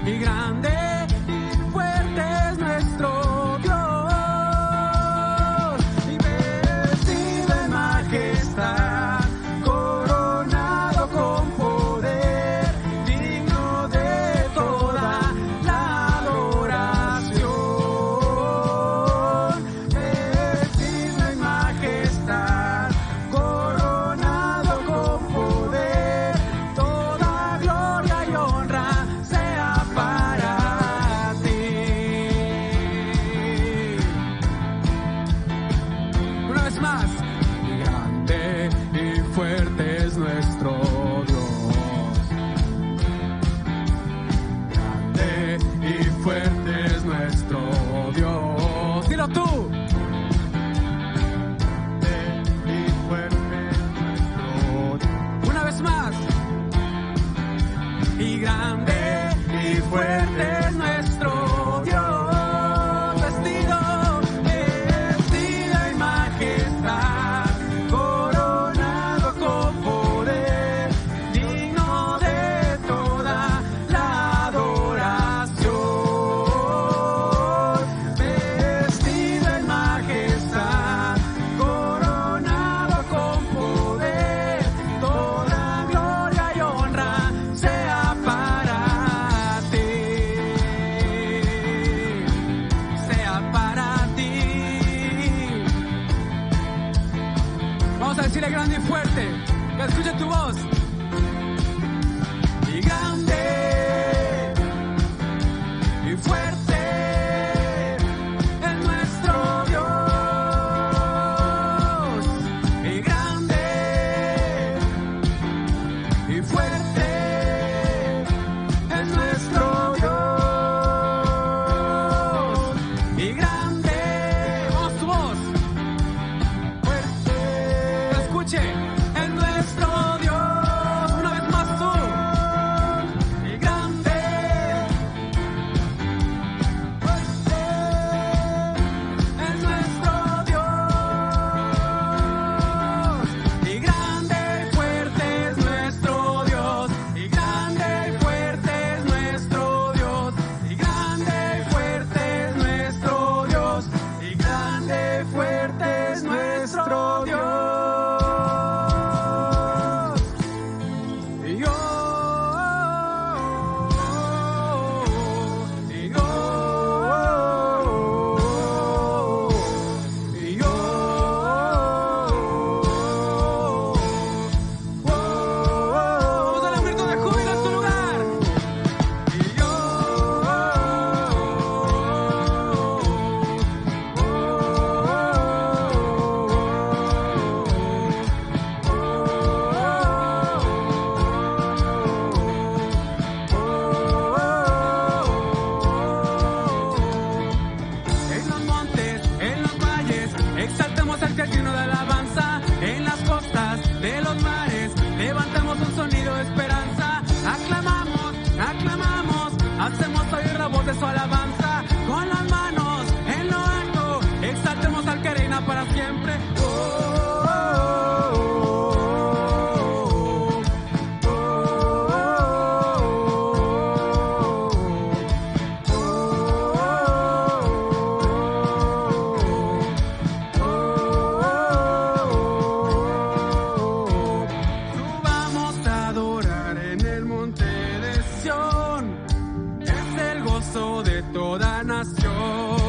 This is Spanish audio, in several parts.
y grande y fuerte es nuestro Dios, y vestido en majestad, coronado con poder, digno de toda la adoración. Vestido en majestad, coronado con poder, toda gloria y honra sea para ti. Una vez más, grande y fuerte es nuestro Dios. Grande y fuerte es nuestro Dios. Dilo tú. Grande y fuerte es nuestro Dios. Una vez más. Y grande y fuerte es nuestro Dios, vestido en majestad, coronado con poder, digno de toda la adoración. Vestido en majestad, coronado con poder, toda gloria y honra sea para ti, sea para ti. Vamos a decirle grande y fuerte, que escuche tu voz. Y grande y fuerte es nuestro Dios, y grande y fuerte es nuestro Dios, y grande, vamos tu voz, fuerte, que escuche, es nuestro Dios, una vez más tú, y grande, fuerte, es nuestro Dios, y grande y fuerte es nuestro Dios, y grande y fuerte es nuestro Dios, y grande y fuerte es nuestro Dios, y grande y fuerte es nuestro Dios. Y yo, y yo, y yo, vamos a dar un grito de júbilo en tu lugar. Y yo, en los montes, en los valles, exaltamos al que es digno de alabanza. En las costas de los mares, levantamos un sonido de esperanza. Aclamamos, aclamamos, hacemos oír la voz de su alabanza. Con las manos en lo alto, exaltemos al que reina para siempre. Subamos a adorar en el monte de Sión, es el gozo de toda nación.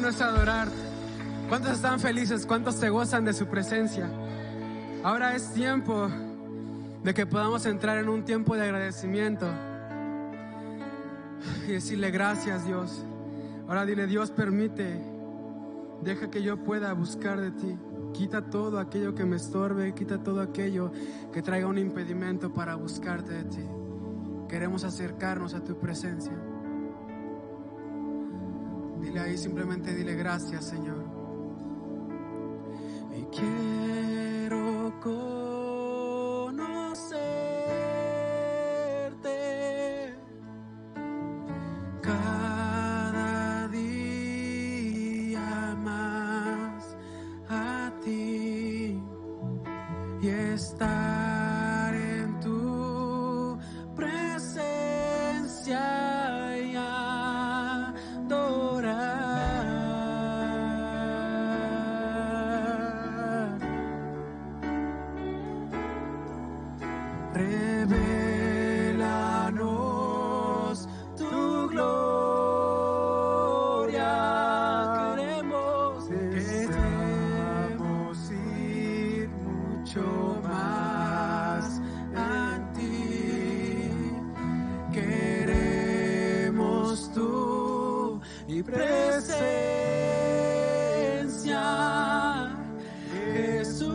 es adorar. ¿Cuántos están felices? ¿Cuántos se gozan de su presencia? Ahora es tiempo de que podamos entrar en un tiempo de agradecimiento y decirle gracias, Dios. Ahora dile: Dios, permite, deja que yo pueda buscar de ti. Quita todo aquello que me estorbe, quita todo aquello que traiga un impedimento para buscarte de ti. Queremos acercarnos a tu presencia. Dile ahí, simplemente dile: gracias, Señor. Y quiero conocerte cada día más a ti y estar en tu presencia y adorar. Revélanos tu gloria. Queremos ir mucho más a ti. Queremos tu presencia, Jesús.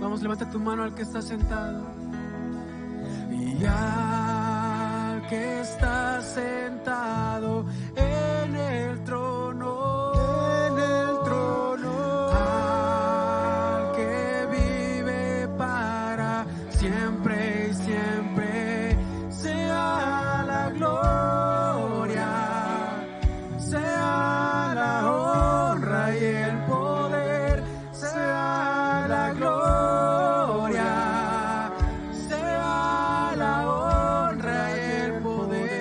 Vamos, levanta tu mano al que está sentado. Y al que está sentado en el trono, al que vive para siempre y siempre, sea la gloria, sea la honra y el poder, sea la gloria, sea la honra y el poder.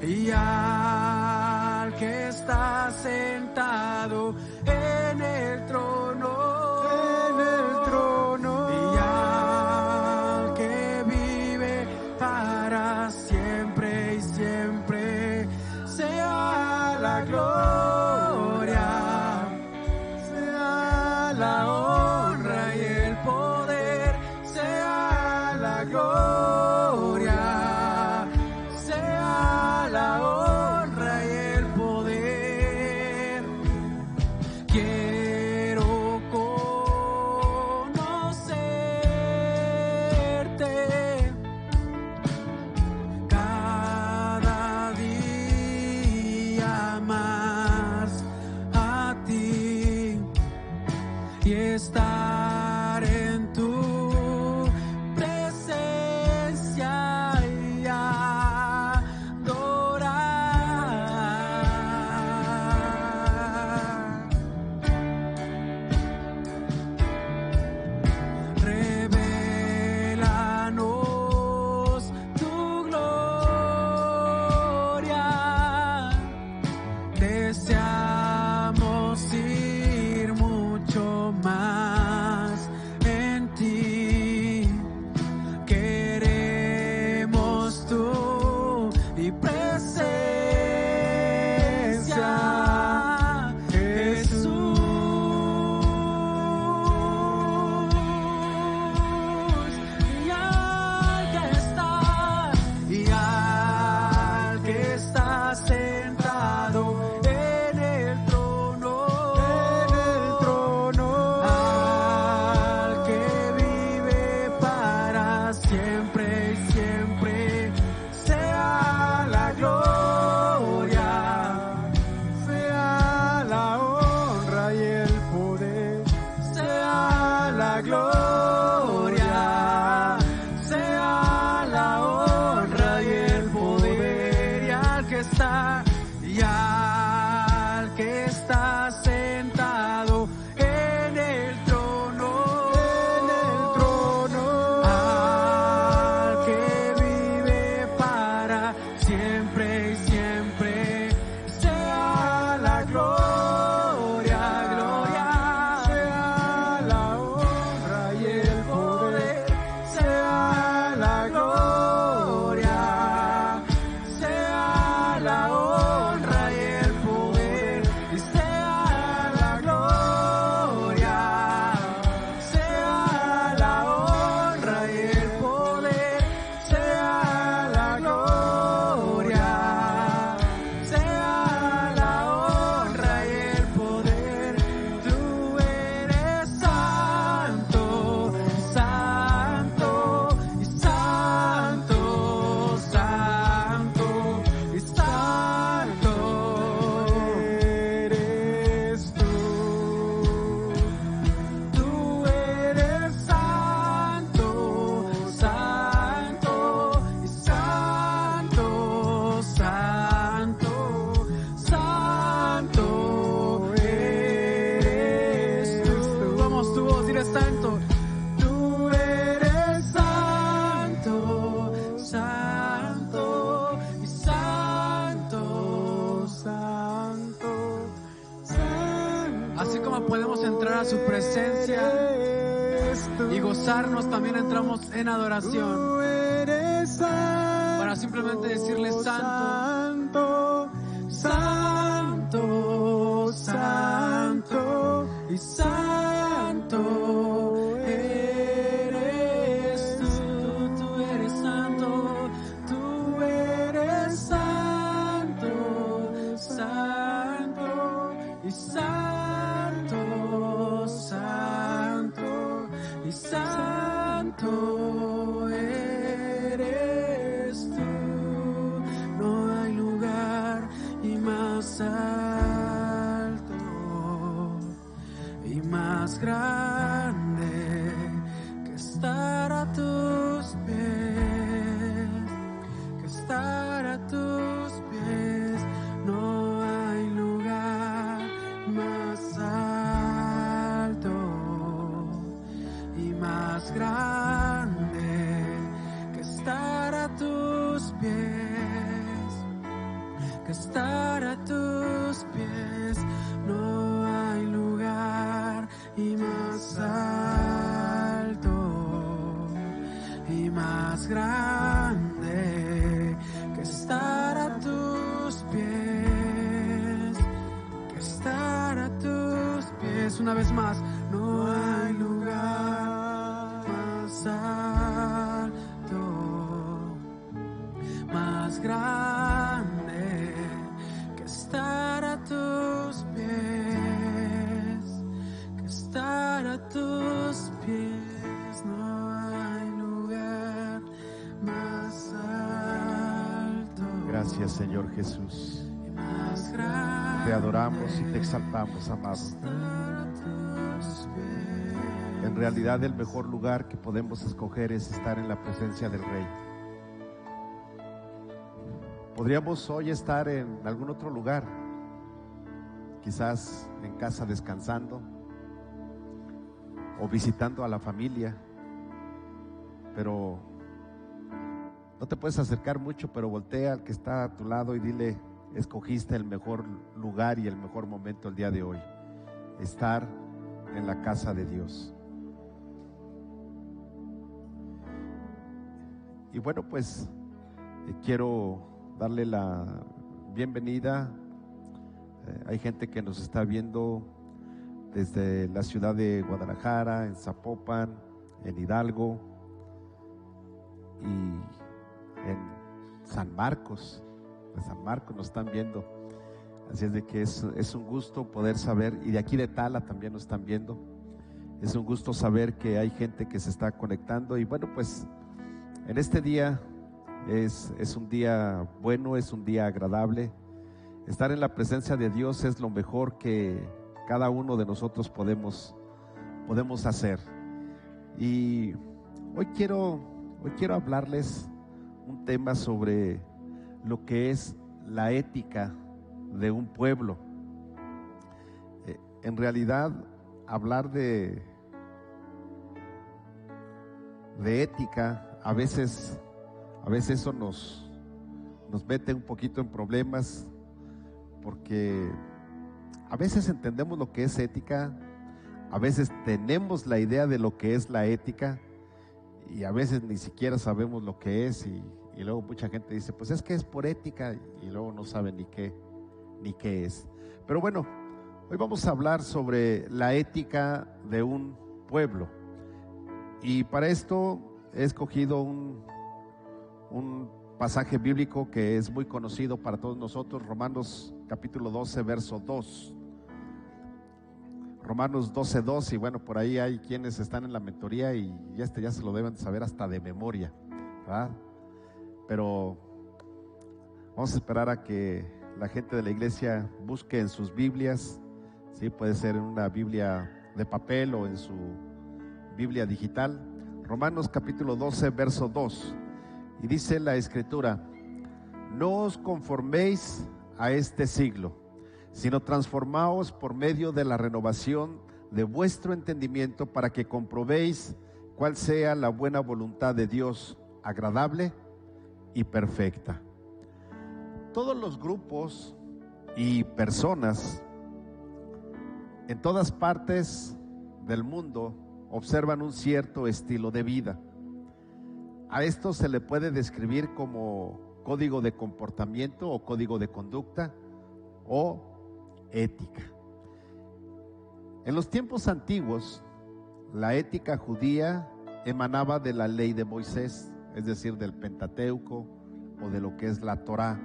Y al que está sentado en el trono, y al que vive para siempre y siempre, sea la gloria, sea la honra y el poder, sea la gloria, sea la honra y el poder. Quiero conocerte cada día más a ti y estar en tu presencia y adorar. Revélanos tu gloria. Deseamos ir mucho más en ti. Queremos tu y presencia, Jesús. Y al que está sentado en el trono, al que vive para siempre y siempre, sea la gloria, sea la honra y el poder, sea la gloria, sea la honra y el poder. Y al que está sentado en el trono, al que vive para siempre y siempre, sea la gloria, sea la honra y el poder, sea la gloria, podemos entrar a su presencia y gozarnos, también entramos en adoración para simplemente decirle: santo, santo, santo y santo eres tú. Tú eres santo, tú eres santo, santo y santo, santo y santo eres tú. No hay lugar y más alto y más grande que estar a tus pies, que estar a tus pies. No hay lugar más alto y más grande que estar a tus pies, que estar a tus pies. No hay lugar y más alto y más grande que estar a tus pies, que estar a tus pies. Una vez más, no hay lugar más alto, más grande que estar a tus pies, que estar a tus pies. No hay lugar más alto. Gracias, Señor Jesús. Y más grande. Te adoramos y te exaltamos, amado. En realidad, el mejor lugar que podemos escoger es estar en la presencia del Rey. Podríamos hoy estar en algún otro lugar, quizás en casa descansando o visitando a la familia, pero no te puedes acercar mucho, pero voltea al que está a tu lado y dile: escogiste el mejor lugar y el mejor momento el día de hoy, estar en la casa de Dios. Y bueno, pues quiero darle la bienvenida. Hay gente que nos está viendo desde la ciudad de Guadalajara, en Zapopan, en Hidalgo y en San Marcos. De San Marcos nos están viendo. Así es de que es un gusto poder saber, y de aquí de Tala también nos están viendo. Es un gusto saber que hay gente que se está conectando. Y bueno, pues en este día es un día bueno, es un día agradable. Estar en la presencia de Dios es lo mejor que cada uno de nosotros podemos hacer. Y hoy quiero hablarles un tema sobre lo que es la ética de un pueblo. En realidad, hablar de ética, a veces eso nos mete un poquito en problemas, porque a veces entendemos lo que es ética, a veces tenemos la idea de lo que es la ética, y a veces ni siquiera sabemos lo que es, y luego mucha gente dice: pues es que es por ética, y luego no sabe ni qué es. Pero bueno, hoy vamos a hablar sobre la ética de un pueblo, y para esto he escogido un pasaje bíblico que es muy conocido para todos nosotros, Romanos capítulo 12, verso 2. Romanos 12, 2, y bueno, por ahí hay quienes están en la mentoría y ya se lo deben saber hasta de memoria, ¿verdad? Pero vamos a esperar a que la gente de la iglesia busque en sus Biblias, ¿sí? Puede ser en una Biblia de papel o en su Biblia digital. Romanos capítulo 12, verso 2, y dice la Escritura: no os conforméis a este siglo, sino transformaos por medio de la renovación de vuestro entendimiento, para que comprobéis cuál sea la buena voluntad de Dios, agradable y perfecta. Todos los grupos y personas en todas partes del mundo observan un cierto estilo de vida. A esto se le puede describir como código de comportamiento o código de conducta o ética. En los tiempos antiguos, la ética judía emanaba de la ley de Moisés, es decir, del Pentateuco o de lo que es la Torá.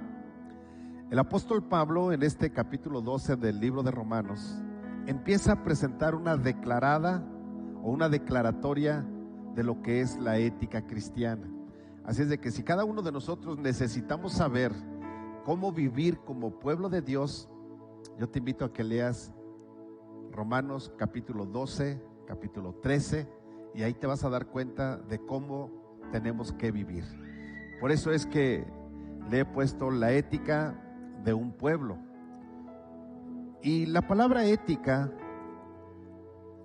El apóstol Pablo, en este capítulo 12 del libro de Romanos, empieza a presentar una declarada o una declaratoria de lo que es la ética cristiana. Así es de que si cada uno de nosotros necesitamos saber cómo vivir como pueblo de Dios, yo te invito a que leas Romanos capítulo 12, capítulo 13, y ahí te vas a dar cuenta de cómo tenemos que vivir. Por eso es que le he puesto la ética de un pueblo. Y la palabra ética,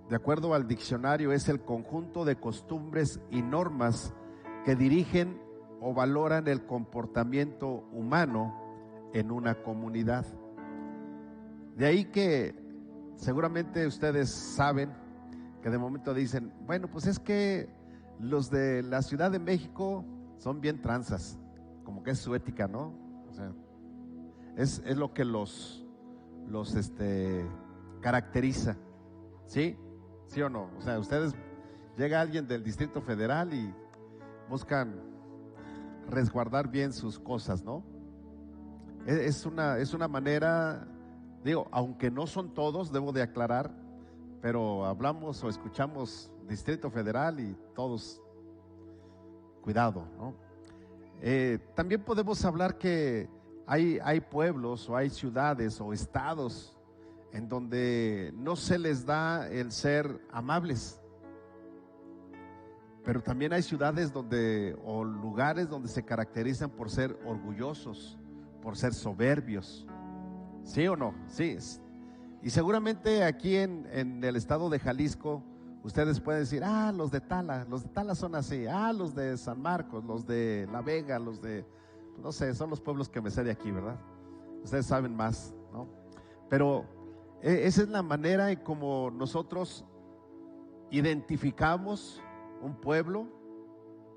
de acuerdo al diccionario, es el conjunto de costumbres y normas que dirigen o valoran el comportamiento humano en una comunidad. De ahí que seguramente ustedes saben que de momento dicen, bueno, pues es que los de la Ciudad de México son bien tranzas, como que es su ética, ¿no? O sea, es lo que los caracteriza, ¿sí? ¿Sí o no? O sea, ustedes, llega alguien del Distrito Federal y buscan resguardar bien sus cosas, ¿no? Es una manera, digo, aunque no son todos, debo de aclarar, pero hablamos o escuchamos Distrito Federal y todos, cuidado, ¿no? También podemos hablar que hay pueblos o hay ciudades o estados en donde no se les da el ser amables, pero también hay ciudades o lugares donde se caracterizan por ser orgullosos, por ser soberbios. ¿Sí o no? Sí. Y seguramente aquí en el estado de Jalisco ustedes pueden decir, los de Tala son así, los de San Marcos, los de La Vega, los de, no sé, son los pueblos que me sé de aquí, ¿verdad? Ustedes saben más, ¿no? Pero esa es la manera en como nosotros identificamos un pueblo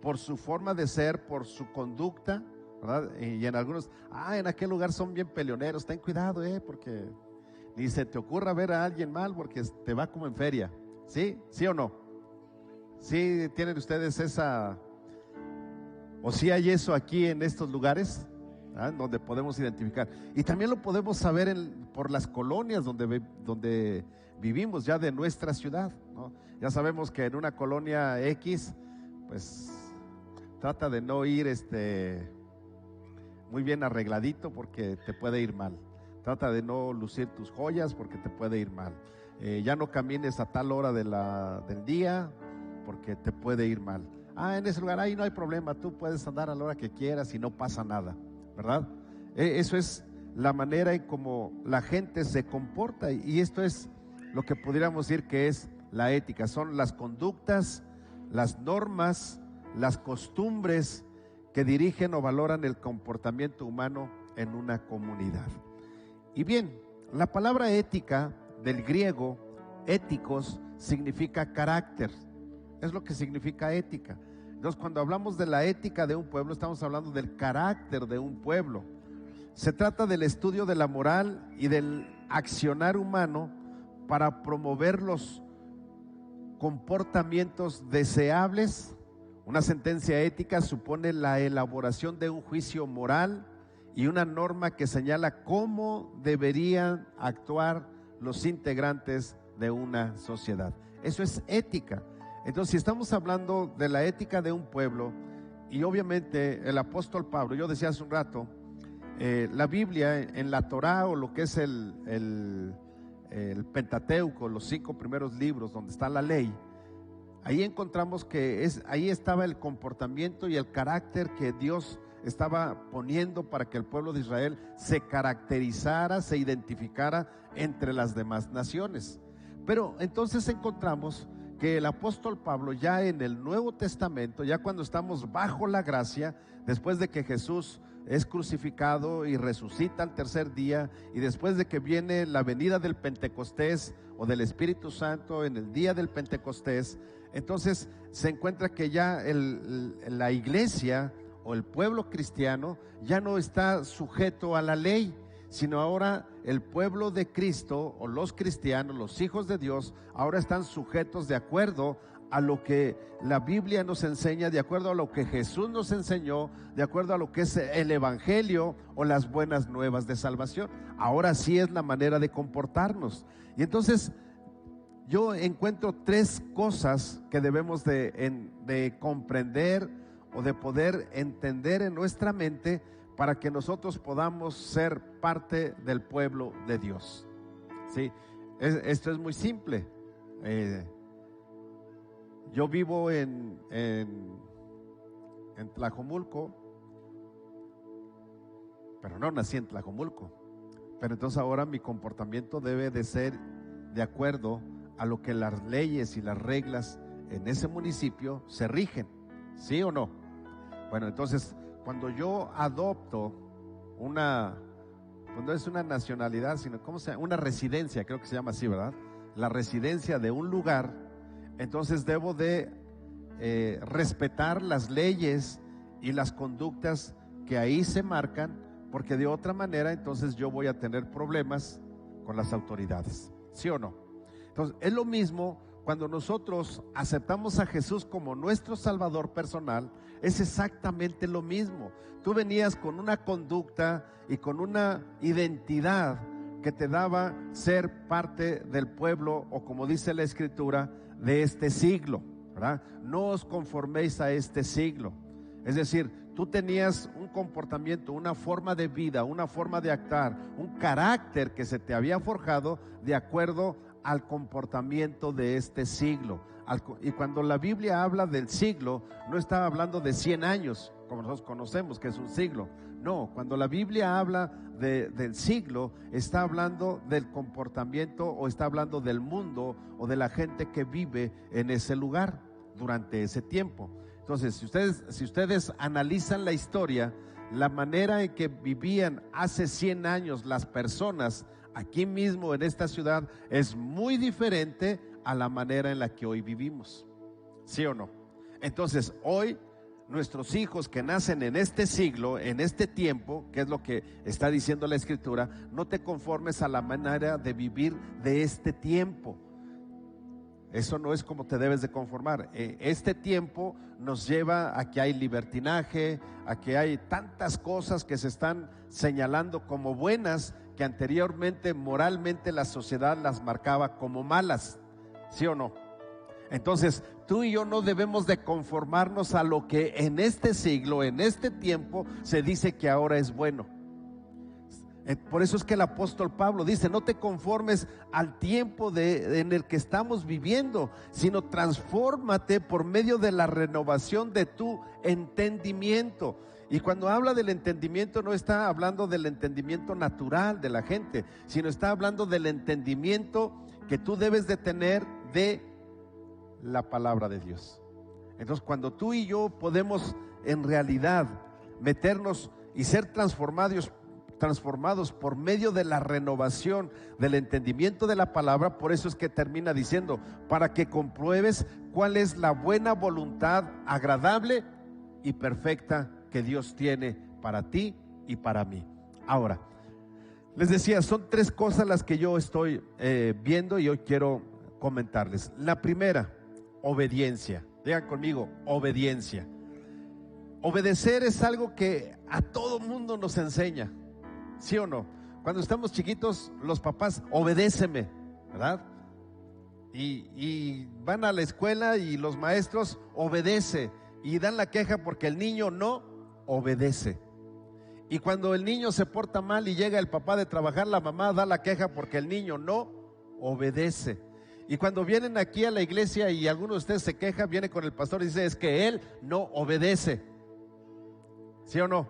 por su forma de ser, por su conducta, ¿verdad? Y en algunos, en aquel lugar son bien peleoneros, ten cuidado, porque ni se te ocurra ver a alguien mal porque te va como en feria. ¿Sí? ¿Sí o no? ¿Sí tienen ustedes esa, o sí hay eso aquí en estos lugares, donde podemos identificar? Y también lo podemos saber por las colonias donde vivimos ya de nuestra ciudad, ¿no? Ya sabemos que en una colonia X, pues trata de no ir muy bien arregladito porque te puede ir mal. Trata de no lucir tus joyas porque te puede ir mal. Ya no camines a tal hora del día porque te puede ir mal. En ese lugar ahí no hay problema, tú puedes andar a la hora que quieras y no pasa nada, ¿verdad? Eso es la manera en cómo la gente se comporta, y esto es lo que pudiéramos decir que es la ética. Son las conductas, las normas, las costumbres que dirigen o valoran el comportamiento humano en una comunidad. Y bien, la palabra ética del griego, éticos, significa carácter. Es lo que significa ética. Entonces, cuando hablamos de la ética de un pueblo, estamos hablando del carácter de un pueblo. Se trata del estudio de la moral y del accionar humano para promover los comportamientos deseables. Una sentencia ética supone la elaboración de un juicio moral y una norma que señala cómo deberían actuar los integrantes de una sociedad. Eso es ética. Entonces, si estamos hablando de la ética de un pueblo, y obviamente el apóstol Pablo, yo decía hace un rato, la Biblia en la Torá, o lo que es el Pentateuco, los 5 primeros libros donde está la ley, ahí encontramos que ahí estaba el comportamiento y el carácter que Dios estaba poniendo para que el pueblo de Israel se caracterizara, se identificara entre las demás naciones. Pero entonces encontramos que el apóstol Pablo, ya en el Nuevo Testamento, ya cuando estamos bajo la gracia, después de que Jesús es crucificado y resucita al tercer día, y después de que viene la venida del Pentecostés o del Espíritu Santo en el día del Pentecostés, entonces se encuentra que ya la iglesia o el pueblo cristiano ya no está sujeto a la ley, sino ahora el pueblo de Cristo o los cristianos, los hijos de Dios, ahora están sujetos de acuerdo a lo que la Biblia nos enseña, de acuerdo a lo que Jesús nos enseñó, de acuerdo a lo que es el evangelio o las buenas nuevas de salvación. Ahora sí es la manera de comportarnos. Y entonces yo encuentro tres cosas que debemos de comprender o de poder entender en nuestra mente para que nosotros podamos ser parte del pueblo de Dios. ¿Sí? Esto es muy simple. Yo vivo en Tlajomulco, pero no nací en Tlajomulco. Pero entonces ahora mi comportamiento debe de ser de acuerdo a lo que las leyes y las reglas en ese municipio se rigen, ¿sí o no? Bueno, entonces cuando yo adopto no es una nacionalidad, sino ¿cómo se llama? Una residencia, creo que se llama así, ¿verdad? La residencia de un lugar, entonces debo de respetar las leyes y las conductas que ahí se marcan, porque de otra manera entonces yo voy a tener problemas con las autoridades, ¿sí o no? Entonces es lo mismo cuando nosotros aceptamos a Jesús como nuestro Salvador personal, es exactamente lo mismo. Tú venías con una conducta y con una identidad que te daba ser parte del pueblo, o como dice la Escritura, de este siglo, ¿verdad? No os conforméis a este siglo. Es decir, tú tenías un comportamiento, una forma de vida, una forma de actuar, un carácter que se te había forjado de acuerdo al comportamiento de este siglo. Y cuando la Biblia habla del siglo, no está hablando de 100 años, como nosotros conocemos que es un siglo. No, cuando la Biblia habla del siglo, está hablando del comportamiento, o está hablando del mundo o de la gente que vive en ese lugar durante ese tiempo. Entonces, si ustedes analizan la historia, la manera en que vivían hace 100 años las personas aquí mismo en esta ciudad es muy diferente a la manera en la que hoy vivimos, ¿sí o no? Entonces hoy nuestros hijos que nacen en este siglo, en este tiempo, que es lo que está diciendo la Escritura, no te conformes a la manera de vivir de este tiempo. Eso no es como te debes de conformar. Este tiempo nos lleva a que hay libertinaje, a que hay tantas cosas que se están señalando como buenas, que anteriormente moralmente la sociedad las marcaba como malas, ¿sí o no? Entonces tú y yo no debemos de conformarnos a lo que en este siglo, en este tiempo se dice que ahora es bueno. Por eso es que el apóstol Pablo dice: no te conformes al tiempo en el que estamos viviendo, sino transfórmate por medio de la renovación de tu entendimiento. Y cuando habla del entendimiento, no está hablando del entendimiento natural de la gente, sino está hablando del entendimiento que tú debes de tener de la palabra de Dios. Entonces, cuando tú y yo podemos en realidad meternos y ser transformados por medio de la renovación del entendimiento de la palabra, por eso es que termina diciendo: para que compruebes cuál es la buena voluntad, agradable y perfecta que Dios tiene para ti y para mí. Ahora, les decía, son tres cosas las que yo estoy viendo y hoy quiero comentarles. La primera, obediencia. Digan conmigo, obediencia. Obedecer es algo que a todo mundo nos enseña, ¿sí o no? Cuando estamos chiquitos, los papás: obedéceme, ¿verdad? Y van a la escuela y los maestros: obedece, y dan la queja porque el niño no obedece. Y cuando el niño se porta mal y llega el papá de trabajar, la mamá da la queja porque el niño no obedece. Y cuando vienen aquí a la iglesia y alguno de ustedes se queja, viene con el pastor y dice: es que él no obedece, ¿sí o no?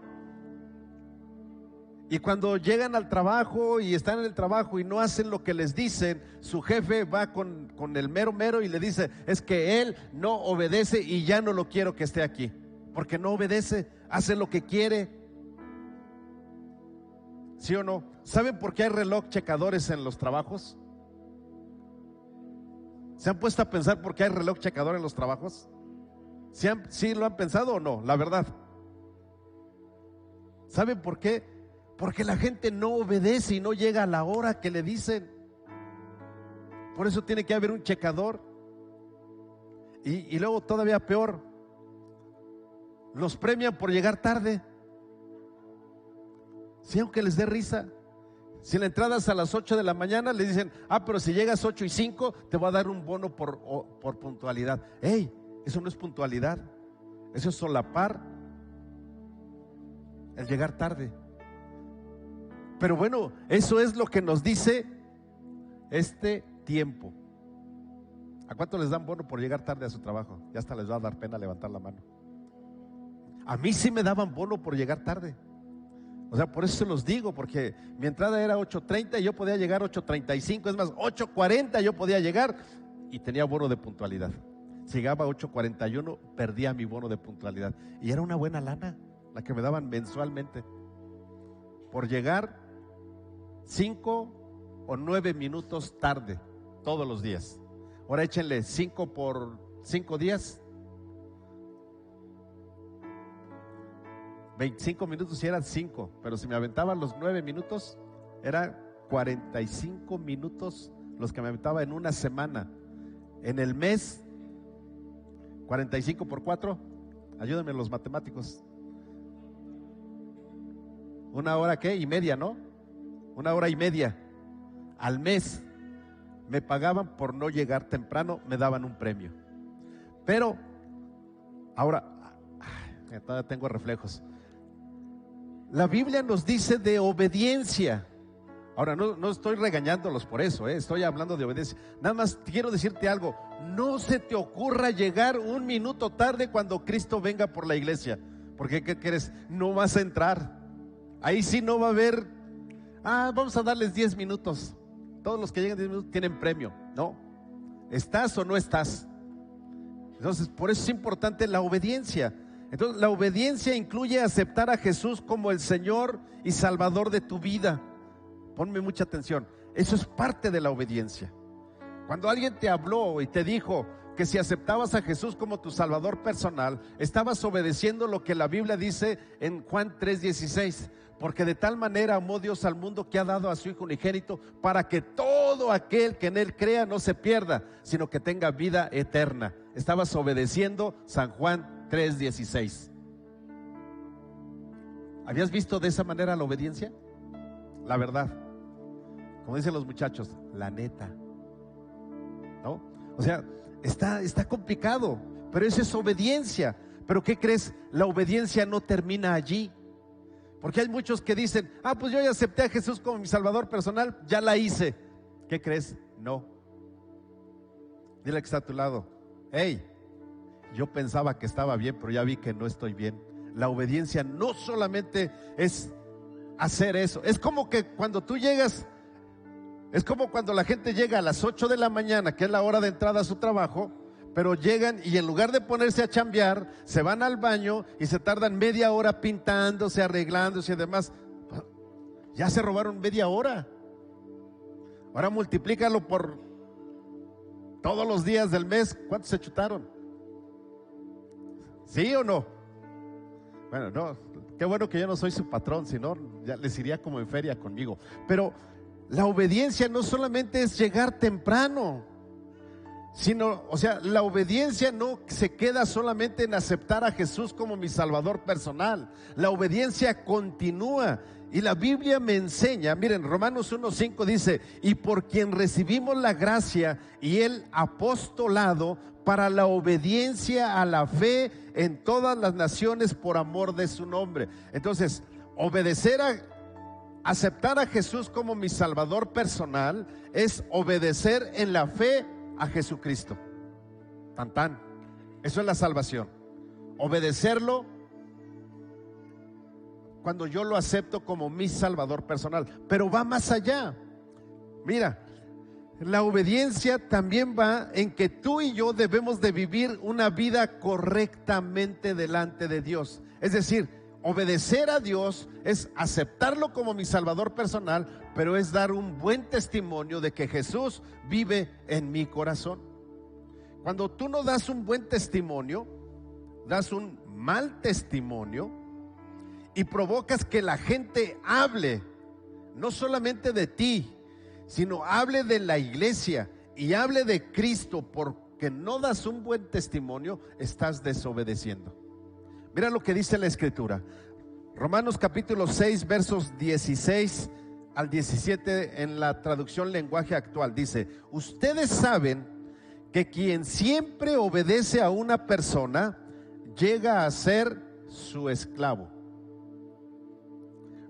Y cuando llegan al trabajo y están en el trabajo y no hacen lo que les dicen, su jefe va con el mero y le dice: es que él no obedece y ya no lo quiero que esté aquí, porque no obedece, hace lo que quiere, ¿sí o no? ¿Saben por qué hay reloj checadores en los trabajos? ¿Se han puesto a pensar por qué hay reloj checador en los trabajos? ¿Sí lo han pensado o no? La verdad. ¿Saben por qué? Porque la gente no obedece y no llega a la hora que le dicen. Por eso tiene que haber un checador. Y luego todavía peor, los premian por llegar tarde. Sí, aunque les dé risa. Si la entrada es a las 8 de la mañana, le dicen, pero si llegas 8:05, te voy a dar un bono por puntualidad. ¡Ey! Eso no es puntualidad. Eso es solapar el llegar tarde. Pero bueno, eso es lo que nos dice este tiempo. ¿A cuánto les dan bono por llegar tarde a su trabajo? Ya hasta les va a dar pena levantar la mano. A mí sí me daban bono por llegar tarde. O sea, por eso se los digo, porque mi entrada era 8:30 y yo podía llegar 8:35, es más, 8:40 yo podía llegar y tenía bono de puntualidad. Si llegaba a 8:41, perdía mi bono de puntualidad. Y era una buena lana la que me daban mensualmente por llegar 5 o 9 minutos tarde todos los días. Ahora échenle 5 por 5 días, 25 minutos y eran 5, pero si me aventaban los 9 minutos, eran 45 minutos los que me aventaba en una semana. En el mes, 45 por 4, ayúdenme los matemáticos. 1 hora, ¿qué? Y media, ¿no? 1 hora y media al mes me pagaban por no llegar temprano, me daban un premio. Pero ahora, todavía tengo reflejos. La Biblia nos dice de obediencia. Ahora, no estoy regañándolos por eso, estoy hablando de obediencia. Nada más quiero decirte algo: no se te ocurra llegar 1 minuto tarde cuando Cristo venga por la iglesia, porque ¿qué crees? No vas a entrar. Ahí sí no va a haber, vamos a darles 10 minutos. Todos los que lleguen 10 minutos tienen premio. No, ¿estás o no estás? Entonces, por eso es importante la obediencia. Entonces, la obediencia incluye aceptar a Jesús como el Señor y Salvador de tu vida. Ponme mucha atención, eso es parte de la obediencia. Cuando alguien te habló y te dijo que si aceptabas a Jesús como tu Salvador personal, estabas obedeciendo lo que la Biblia dice en Juan 3:16. Porque de tal manera amó Dios al mundo que ha dado a su Hijo unigénito, para que todo aquel que en Él crea no se pierda, sino que tenga vida eterna. Estabas obedeciendo San Juan 3:16. ¿Habías visto de esa manera la obediencia? La verdad, como dicen los muchachos, la neta, ¿no? O sea, está complicado, pero eso es obediencia. Pero ¿qué crees? La obediencia no termina allí. Porque hay muchos que dicen, pues yo ya acepté a Jesús como mi Salvador personal, ya la hice. ¿Qué crees? No. Dile que está a tu lado, hey, yo pensaba que estaba bien, pero ya vi que no estoy bien. La obediencia no solamente es hacer eso. Es como que cuando tú llegas, es como cuando la gente llega a las 8 de la mañana, que es la hora de entrada a su trabajo, pero llegan y en lugar de ponerse a chambear, se van al baño y se tardan media hora pintándose, arreglándose y demás. Ya se robaron media hora. Ahora multiplícalo por todos los días del mes. ¿Cuántos se chutaron? ¿Sí o no? Bueno, no, qué bueno que yo no soy su patrón, si no, ya les iría como en feria conmigo. Pero la obediencia no solamente es llegar temprano, sino, o sea, la obediencia no se queda solamente en aceptar a Jesús como mi Salvador personal. La obediencia continúa. Y la Biblia me enseña, miren, Romanos 1:5 dice, y por quien recibimos la gracia y el apostolado para la obediencia a la fe en todas las naciones por amor de su nombre. Entonces, aceptar a Jesús como mi Salvador personal es obedecer en la fe a Jesucristo. Tan tan. Eso es la salvación. Obedecerlo cuando yo lo acepto como mi Salvador personal. Pero va más allá. Mira, la obediencia también va en que tú y yo debemos de vivir una vida correctamente delante de Dios. Es decir, obedecer a Dios es aceptarlo como mi Salvador personal, pero es dar un buen testimonio de que Jesús vive en mi corazón. Cuando tú no das un buen testimonio, das un mal testimonio y provocas que la gente hable, no solamente de ti, sino hable de la iglesia y hable de Cristo. Porque no das un buen testimonio, estás desobedeciendo. Mira lo que dice la Escritura. Romanos capítulo 6 versos 16 al 17 en la traducción lenguaje actual. Dice: ustedes saben que quien siempre obedece a una persona llega a ser su esclavo.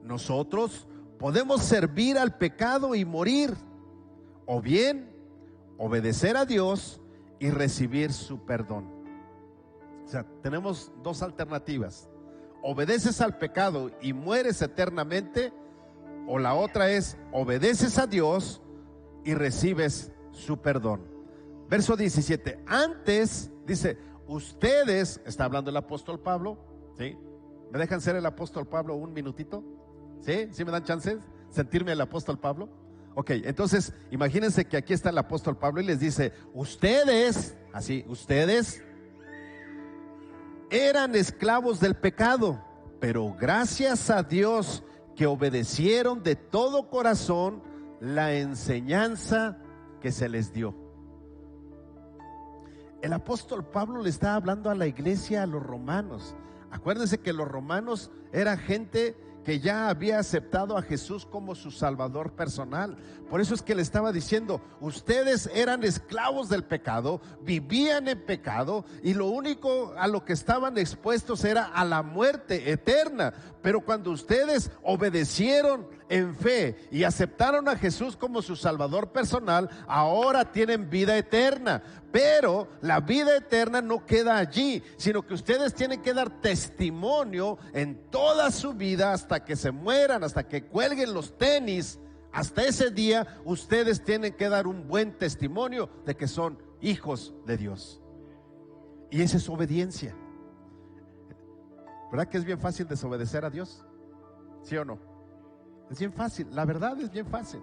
Nosotros podemos servir al pecado y morir, o bien obedecer a Dios y recibir su perdón. O sea, tenemos dos alternativas: obedeces al pecado y mueres eternamente, o la otra es obedeces a Dios y recibes su perdón. Verso 17, antes dice, ustedes, está hablando el apóstol Pablo, ¿sí? ¿Me dejan ser el apóstol Pablo un minutito? ¿Sí? ¿Sí me dan chances? ¿Sentirme el apóstol Pablo? Ok, entonces imagínense que aquí está el apóstol Pablo y les dice: ustedes, así, ustedes eran esclavos del pecado, pero gracias a Dios que obedecieron de todo corazón la enseñanza que se les dio. El apóstol Pablo le está hablando a la iglesia, a los romanos. Acuérdense que los romanos eran gente que ya había aceptado a Jesús como su salvador personal. Por eso es que le estaba diciendo: ustedes eran esclavos del pecado, vivían en pecado, y lo único a lo que estaban expuestos era a la muerte eterna. Pero cuando ustedes obedecieron en fe y aceptaron a Jesús como su salvador personal, ahora tienen vida eterna. Pero la vida eterna no queda allí, sino que ustedes tienen que dar testimonio en toda su vida hasta que se mueran, hasta que cuelguen los tenis. Hasta ese día ustedes tienen que dar un buen testimonio de que son hijos de Dios. Y esa es obediencia. ¿Verdad que es bien fácil desobedecer a Dios? ¿Sí o no? Es bien fácil, la verdad es bien fácil.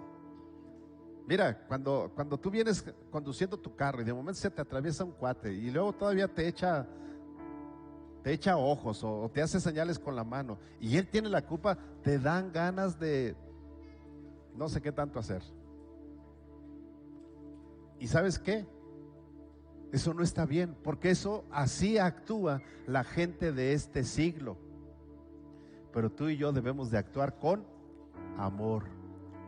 Mira, cuando tú vienes conduciendo tu carro y de momento se te atraviesa un cuate y luego todavía te echa ojos o te hace señales con la mano y él tiene la culpa, te dan ganas de no sé qué tanto hacer. ¿Y sabes qué? Eso no está bien, porque eso así actúa la gente de este siglo. Pero tú y yo debemos de actuar con amor,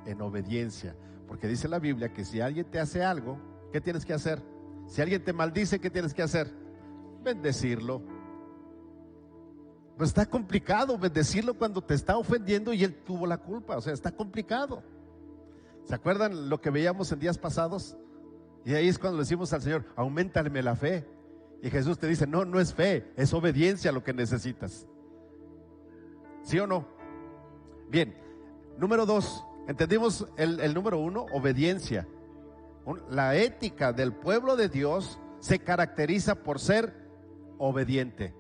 en obediencia. Porque dice la Biblia que si alguien te hace algo, ¿qué tienes que hacer? Si alguien te maldice, ¿qué tienes que hacer? Bendecirlo. Pues está complicado bendecirlo cuando te está ofendiendo y él tuvo la culpa. O sea, está complicado. ¿Se acuerdan lo que veíamos en días pasados? Y ahí es cuando le decimos al Señor: auméntame la fe. Y Jesús te dice: no, no es fe, es obediencia lo que necesitas. ¿Sí o no? Bien, número 2. Entendimos el número 1, obediencia. La ética del pueblo de Dios se caracteriza por ser obediente.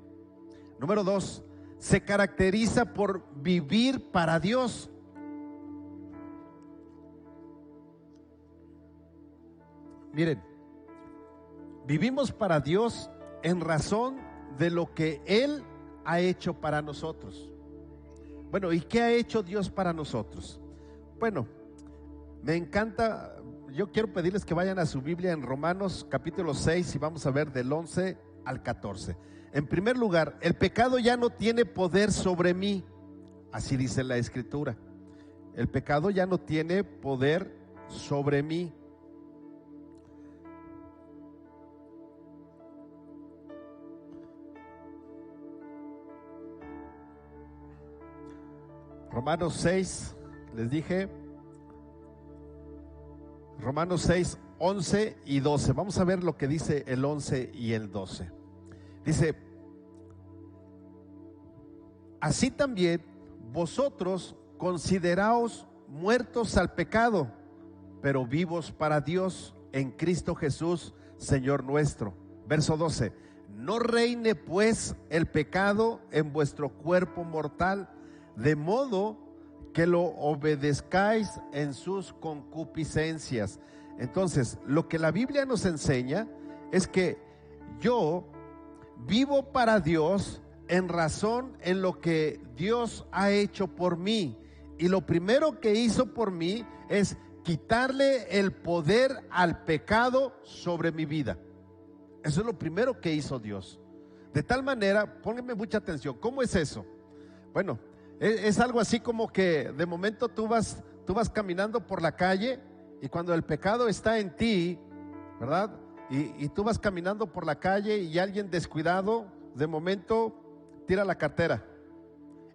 Número 2, se caracteriza por vivir para Dios. Miren, vivimos para Dios en razón de lo que Él ha hecho para nosotros. Bueno, ¿y qué ha hecho Dios para nosotros? Bueno, me encanta, yo quiero pedirles que vayan a su Biblia en Romanos capítulo 6 y vamos a ver del 11 al 14. En primer lugar, el pecado ya no tiene poder sobre mí, así dice la Escritura. El pecado ya no tiene poder sobre mí. Romanos 6, les dije, Romanos 6, 11 y 12. Vamos a ver lo que dice el 11 y el 12. Dice: así también vosotros consideraos muertos al pecado, pero vivos para Dios en Cristo Jesús, Señor nuestro. Verso 12: no reine pues el pecado en vuestro cuerpo mortal, de modo que lo obedezcáis en sus concupiscencias. Entonces, lo que la Biblia nos enseña es que yo vivo para Dios en razón en lo que Dios ha hecho por mí. Y lo primero que hizo por mí es quitarle el poder al pecado sobre mi vida. Eso es lo primero que hizo Dios. De tal manera, pónganme mucha atención, ¿cómo es eso? Bueno, es algo así como que de momento tú vas caminando por la calle y cuando el pecado está en ti, ¿verdad? Y tú vas caminando por la calle y alguien descuidado, de momento tira la cartera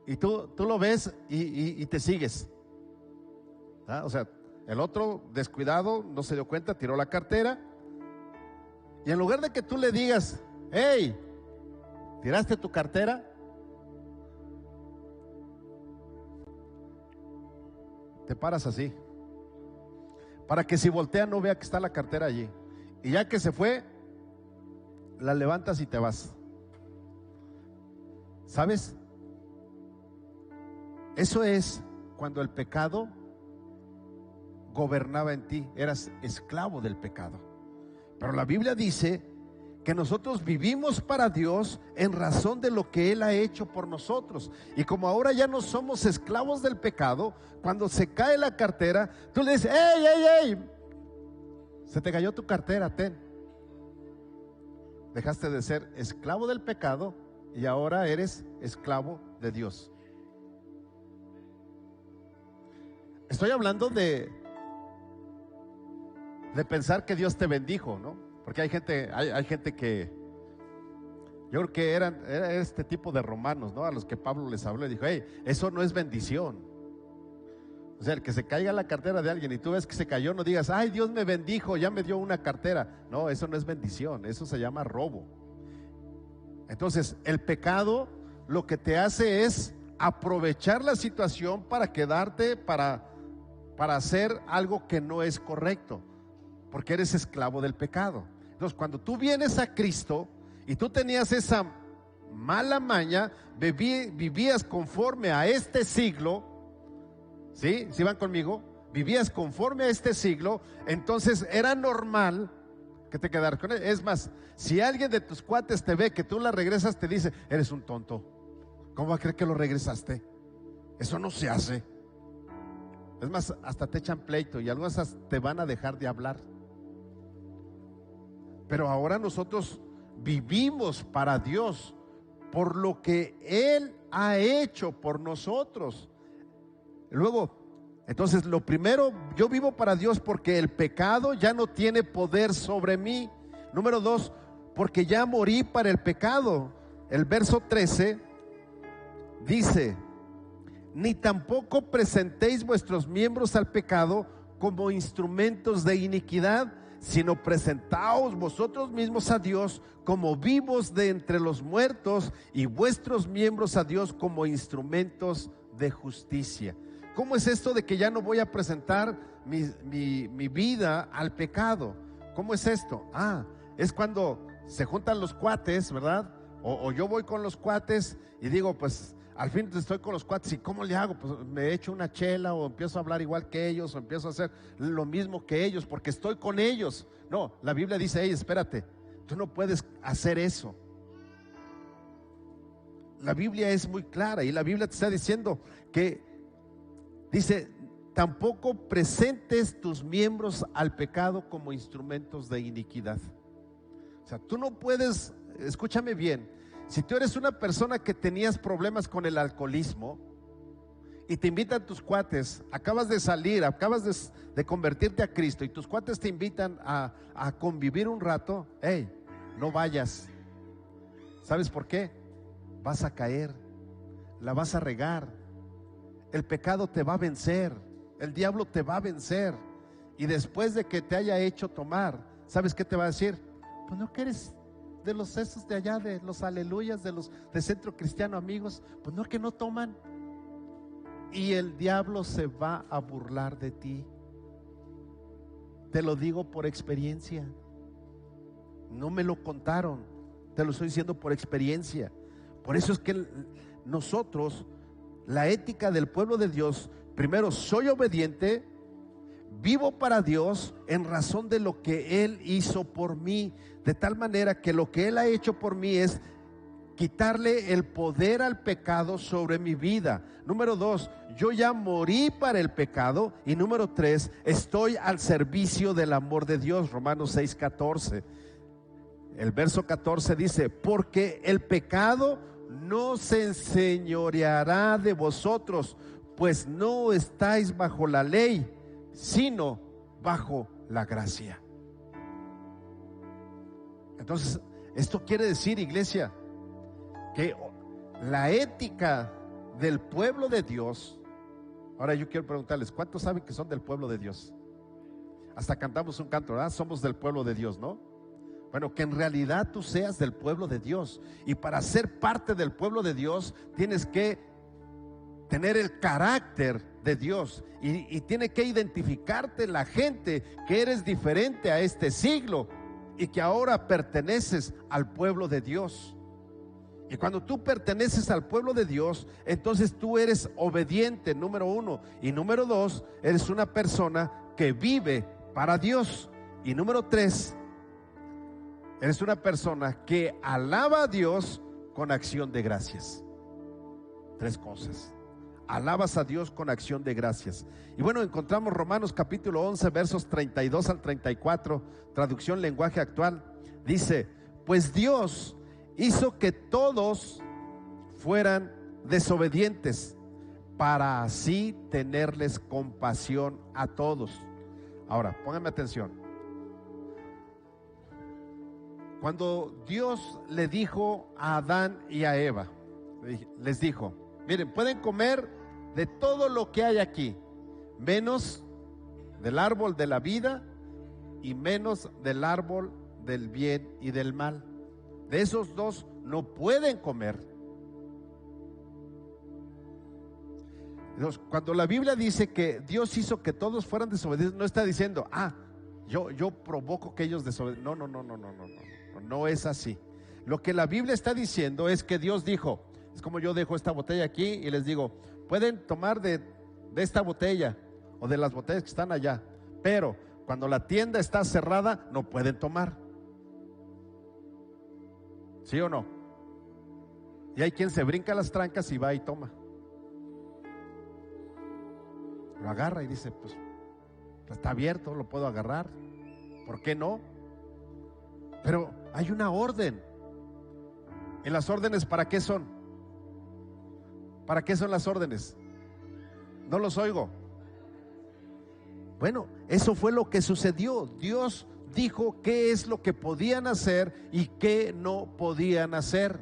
y tú lo ves y te sigues. ¿Ah? O sea, el otro descuidado no se dio cuenta, tiró la cartera y en lugar de que tú le digas, hey, ¿tiraste tu cartera? Te paras así, para que si voltea no vea que está la cartera allí. Y ya que se fue, la levantas y te vas. ¿Sabes? Eso es cuando el pecado gobernaba en ti, eras esclavo del pecado. Pero la Biblia dice que nosotros vivimos para Dios en razón de lo que Él ha hecho por nosotros. Y como ahora ya no somos esclavos del pecado, cuando se cae la cartera, tú le dices, ¡ey, ey, ey! Se te cayó tu cartera, ten. Dejaste de ser esclavo del pecado y ahora eres esclavo de Dios. Estoy hablando de pensar que Dios te bendijo, ¿no? Porque hay gente que, yo creo que era este tipo de romanos, ¿no? A los que Pablo les habló y dijo, hey, eso no es bendición. O sea, el que se caiga la cartera de alguien y tú ves que se cayó, no digas, ay, Dios me bendijo, ya me dio una cartera. No, eso no es bendición, eso se llama robo. Entonces, el pecado lo que te hace es aprovechar la situación para quedarte, para hacer algo que no es correcto, porque eres esclavo del pecado. Entonces, cuando tú vienes a Cristo y tú tenías esa mala maña, vivías conforme a este siglo, ¿sí? ¿Sí van conmigo? Vivías conforme a este siglo, entonces era normal que te quedaras con él. Es más, si alguien de tus cuates te ve que tú la regresas, te dice, eres un tonto. ¿Cómo va a creer que lo regresaste? Eso no se hace. Es más, hasta te echan pleito y algunas te van a dejar de hablar. Pero ahora nosotros vivimos para Dios por lo que Él ha hecho por nosotros. Luego, entonces lo primero, yo vivo para Dios porque el pecado ya no tiene poder sobre mí. Número 2, porque ya morí para el pecado. El verso 13 dice, ni tampoco presentéis vuestros miembros al pecado como instrumentos de iniquidad, sino presentaos vosotros mismos a Dios como vivos de entre los muertos y vuestros miembros a Dios como instrumentos de justicia. ¿Cómo es esto de que ya no voy a presentar mi vida al pecado? ¿Cómo es esto? Es cuando se juntan los cuates, ¿verdad? O yo voy con los cuates y digo, pues al fin estoy con los cuates, ¿y cómo le hago? Pues me echo una chela o empiezo a hablar igual que ellos o empiezo a hacer lo mismo que ellos porque estoy con ellos. No, la Biblia dice, hey, espérate, tú no puedes hacer eso. La Biblia es muy clara y la Biblia te está diciendo que, dice, tampoco presentes tus miembros al pecado como instrumentos de iniquidad. O sea, tú no puedes, escúchame bien, si tú eres una persona que tenías problemas con el alcoholismo y te invitan tus cuates, acabas de salir, acabas de convertirte a Cristo y tus cuates te invitan a convivir un rato, hey, no vayas. ¿Sabes por qué? Vas a caer, la vas a regar, el pecado te va a vencer, el diablo te va a vencer y después de que te haya hecho tomar, ¿sabes qué te va a decir? Pues no, que eres de los esos de allá, de los aleluyas, de los de Centro Cristiano Amigos, pues no, que no toman. Y el diablo se va a burlar de ti. Te lo digo por experiencia. No me lo contaron, te lo estoy diciendo por experiencia. Por eso es que nosotros, la ética del pueblo de Dios, primero soy obediente, vivo para Dios en razón de lo que Él hizo por mí, de tal manera que lo que Él ha hecho por mí es quitarle el poder al pecado sobre mi vida. Número 2, yo ya morí para el pecado. Y número 3, estoy al servicio del amor de Dios. Romanos 6:14. El verso 14 dice: porque el pecado no se enseñoreará de vosotros, pues no estáis bajo la ley, sino bajo la gracia. Entonces, esto quiere decir, iglesia, que la ética del pueblo de Dios. Ahora yo quiero preguntarles, ¿cuántos saben que son del pueblo de Dios? Hasta cantamos un canto, ¿verdad? Somos del pueblo de Dios, ¿no? Bueno, que en realidad tú seas del pueblo de Dios. Y para ser parte del pueblo de Dios tienes que tener el carácter de Dios, y tiene que identificarte la gente que eres diferente a este siglo y que ahora perteneces al pueblo de Dios. Y cuando tú perteneces al pueblo de Dios, entonces tú eres obediente, número 1. Y número 2, eres una persona que vive para Dios. Y número 3, eres una persona que alaba a Dios con acción de gracias. 3 cosas. Alabas a Dios con acción de gracias. Y bueno, encontramos Romanos capítulo 11, versos 32 al 34, traducción lenguaje actual. Dice: pues Dios hizo que todos fueran desobedientes, para así tenerles compasión a todos. Ahora, pónganme atención. Cuando Dios le dijo a Adán y a Eva, les dijo: miren, pueden comer de todo lo que hay aquí, menos del árbol de la vida y menos del árbol del bien y del mal. De esos 2 no pueden comer. Entonces, cuando la Biblia dice que Dios hizo que todos fueran desobedientes, no está diciendo: yo provoco que ellos desobedezcan. No es así. Lo que la Biblia está diciendo es que Dios dijo, es como yo dejo esta botella aquí y les digo: pueden tomar de esta botella o de las botellas que están allá, pero cuando la tienda está cerrada no pueden tomar. ¿Sí o no? Y hay quien se brinca las trancas y va y toma. Lo agarra y dice: pues está abierto, lo puedo agarrar, ¿por qué no? Pero hay una orden. ¿Y las órdenes para qué son? ¿Para qué son las órdenes? No los oigo. Bueno, eso fue lo que sucedió. Dios dijo qué es lo que podían hacer y qué no podían hacer.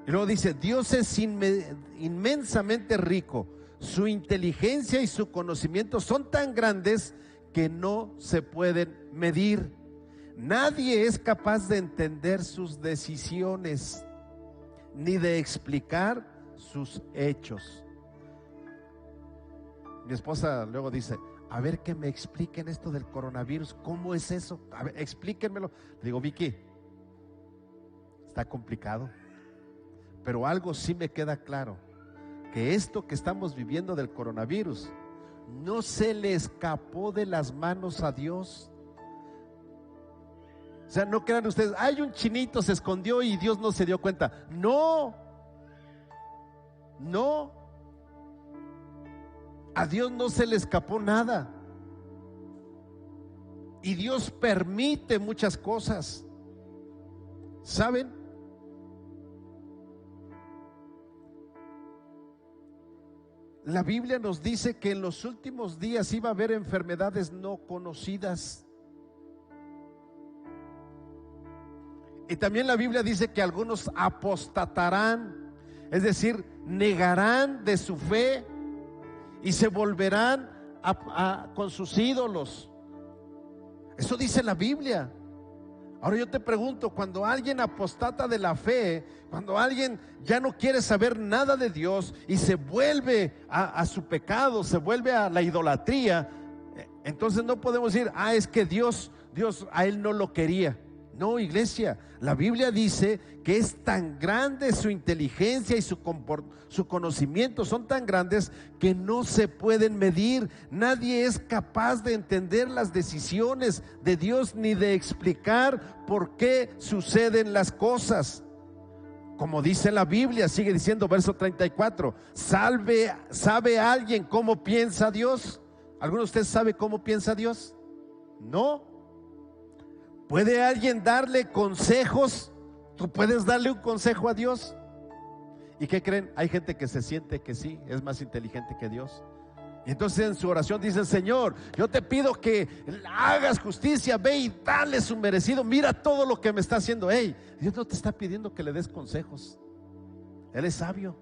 Y luego dice: Dios es inmensamente rico. Su inteligencia y su conocimiento son tan grandes que no se pueden medir. Nadie es capaz de entender sus decisiones ni de explicar sus hechos. Mi esposa luego dice: a ver, que me expliquen esto del coronavirus, ¿cómo es eso? A ver, explíquenmelo. Le digo: Vicky, está complicado, pero algo sí me queda claro, que esto que estamos viviendo del coronavirus no se le escapó de las manos a Dios. O sea, no crean ustedes: hay un chinito se escondió y Dios no se dio cuenta. No, a Dios no se le escapó nada. Y Dios permite muchas cosas, ¿saben? La Biblia nos dice que en los últimos días iba a haber enfermedades no conocidas. Y también la Biblia dice que algunos apostatarán, es decir, negarán de su fe y se volverán con sus ídolos. Eso dice la Biblia. Ahora yo te pregunto, cuando alguien apostata de la fe, cuando alguien ya no quiere saber nada de Dios y se vuelve a su pecado, se vuelve a la idolatría, entonces no podemos decir: es que Dios a él no lo quería. No, iglesia, la Biblia dice que es tan grande su inteligencia y su conocimiento, son tan grandes que no se pueden medir. Nadie es capaz de entender las decisiones de Dios ni de explicar por qué suceden las cosas. Como dice la Biblia, sigue diciendo verso 34, ¿sabe alguien cómo piensa Dios? ¿Alguno de ustedes sabe cómo piensa Dios? No. ¿Puede alguien darle consejos? ¿Tú puedes darle un consejo a Dios? ¿Y qué creen? Hay gente que se siente que sí, es más inteligente que Dios. Y entonces en su oración dice: Señor, yo te pido que hagas justicia, ve y dale su merecido. Mira todo lo que me está haciendo. Hey, Dios no te está pidiendo que le des consejos. Él es sabio.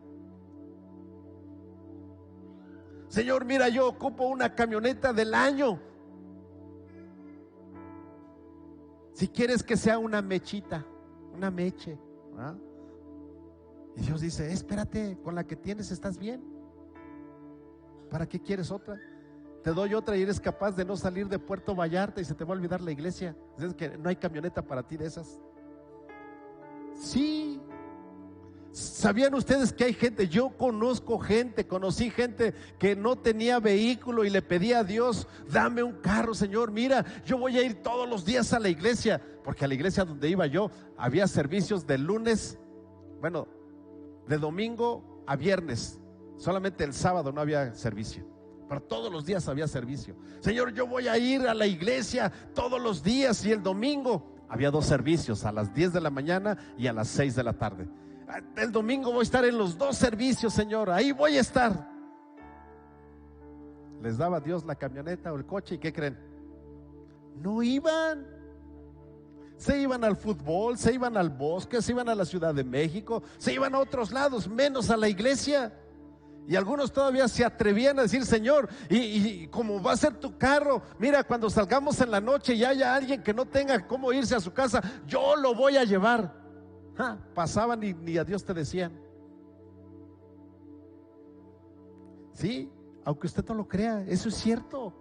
Señor, mira, yo ocupo una camioneta del año. Si quieres que sea una mechita, una meche, ¿ah? Y Dios dice: espérate, con la que tienes estás bien. ¿Para qué quieres otra? Te doy otra y eres capaz de no salir de Puerto Vallarta y se te va a olvidar la iglesia. Es que no hay camioneta para ti de esas. Sí. ¿Sabían ustedes que hay gente? Yo conocí gente que no tenía vehículo y le pedía a Dios: dame un carro, Señor, mira, yo voy a ir todos los días a la iglesia. Porque a la iglesia donde iba yo había servicios de lunes, bueno, de domingo a viernes. Solamente el sábado no había servicio, pero todos los días había servicio. Señor, yo voy a ir a la iglesia todos los días. Y el domingo había 2 servicios, a las 10 de la mañana y a las 6 de la tarde. El domingo voy a estar en los 2 servicios, Señor, ahí voy a estar. Les daba Dios la camioneta o el coche, ¿y qué creen? No iban. Se iban al fútbol, se iban al bosque, se iban a la Ciudad de México, se iban a otros lados, menos a la iglesia. Y algunos todavía se atrevían a decir: Señor, y como va a ser tu carro, mira, cuando salgamos en la noche y haya alguien que no tenga cómo irse a su casa, yo lo voy a llevar. Pasaban y ni a Dios te decían. Sí, aunque usted no lo crea, eso es cierto.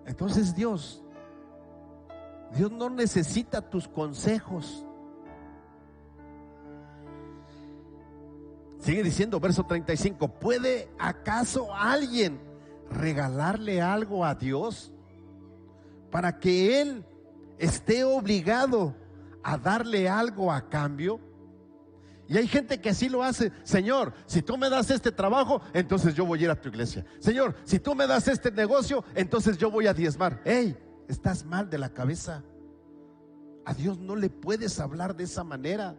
Entonces Dios no necesita tus consejos. Sigue diciendo verso 35, ¿puede acaso alguien regalarle algo a Dios para que Él esté obligado a darle algo a cambio? Y hay gente que así lo hace. Señor, si tú me das este trabajo, entonces yo voy a ir a tu iglesia. Señor, si tú me das este negocio, entonces yo voy a diezmar. Hey, estás mal de la cabeza. A Dios no le puedes hablar de esa manera.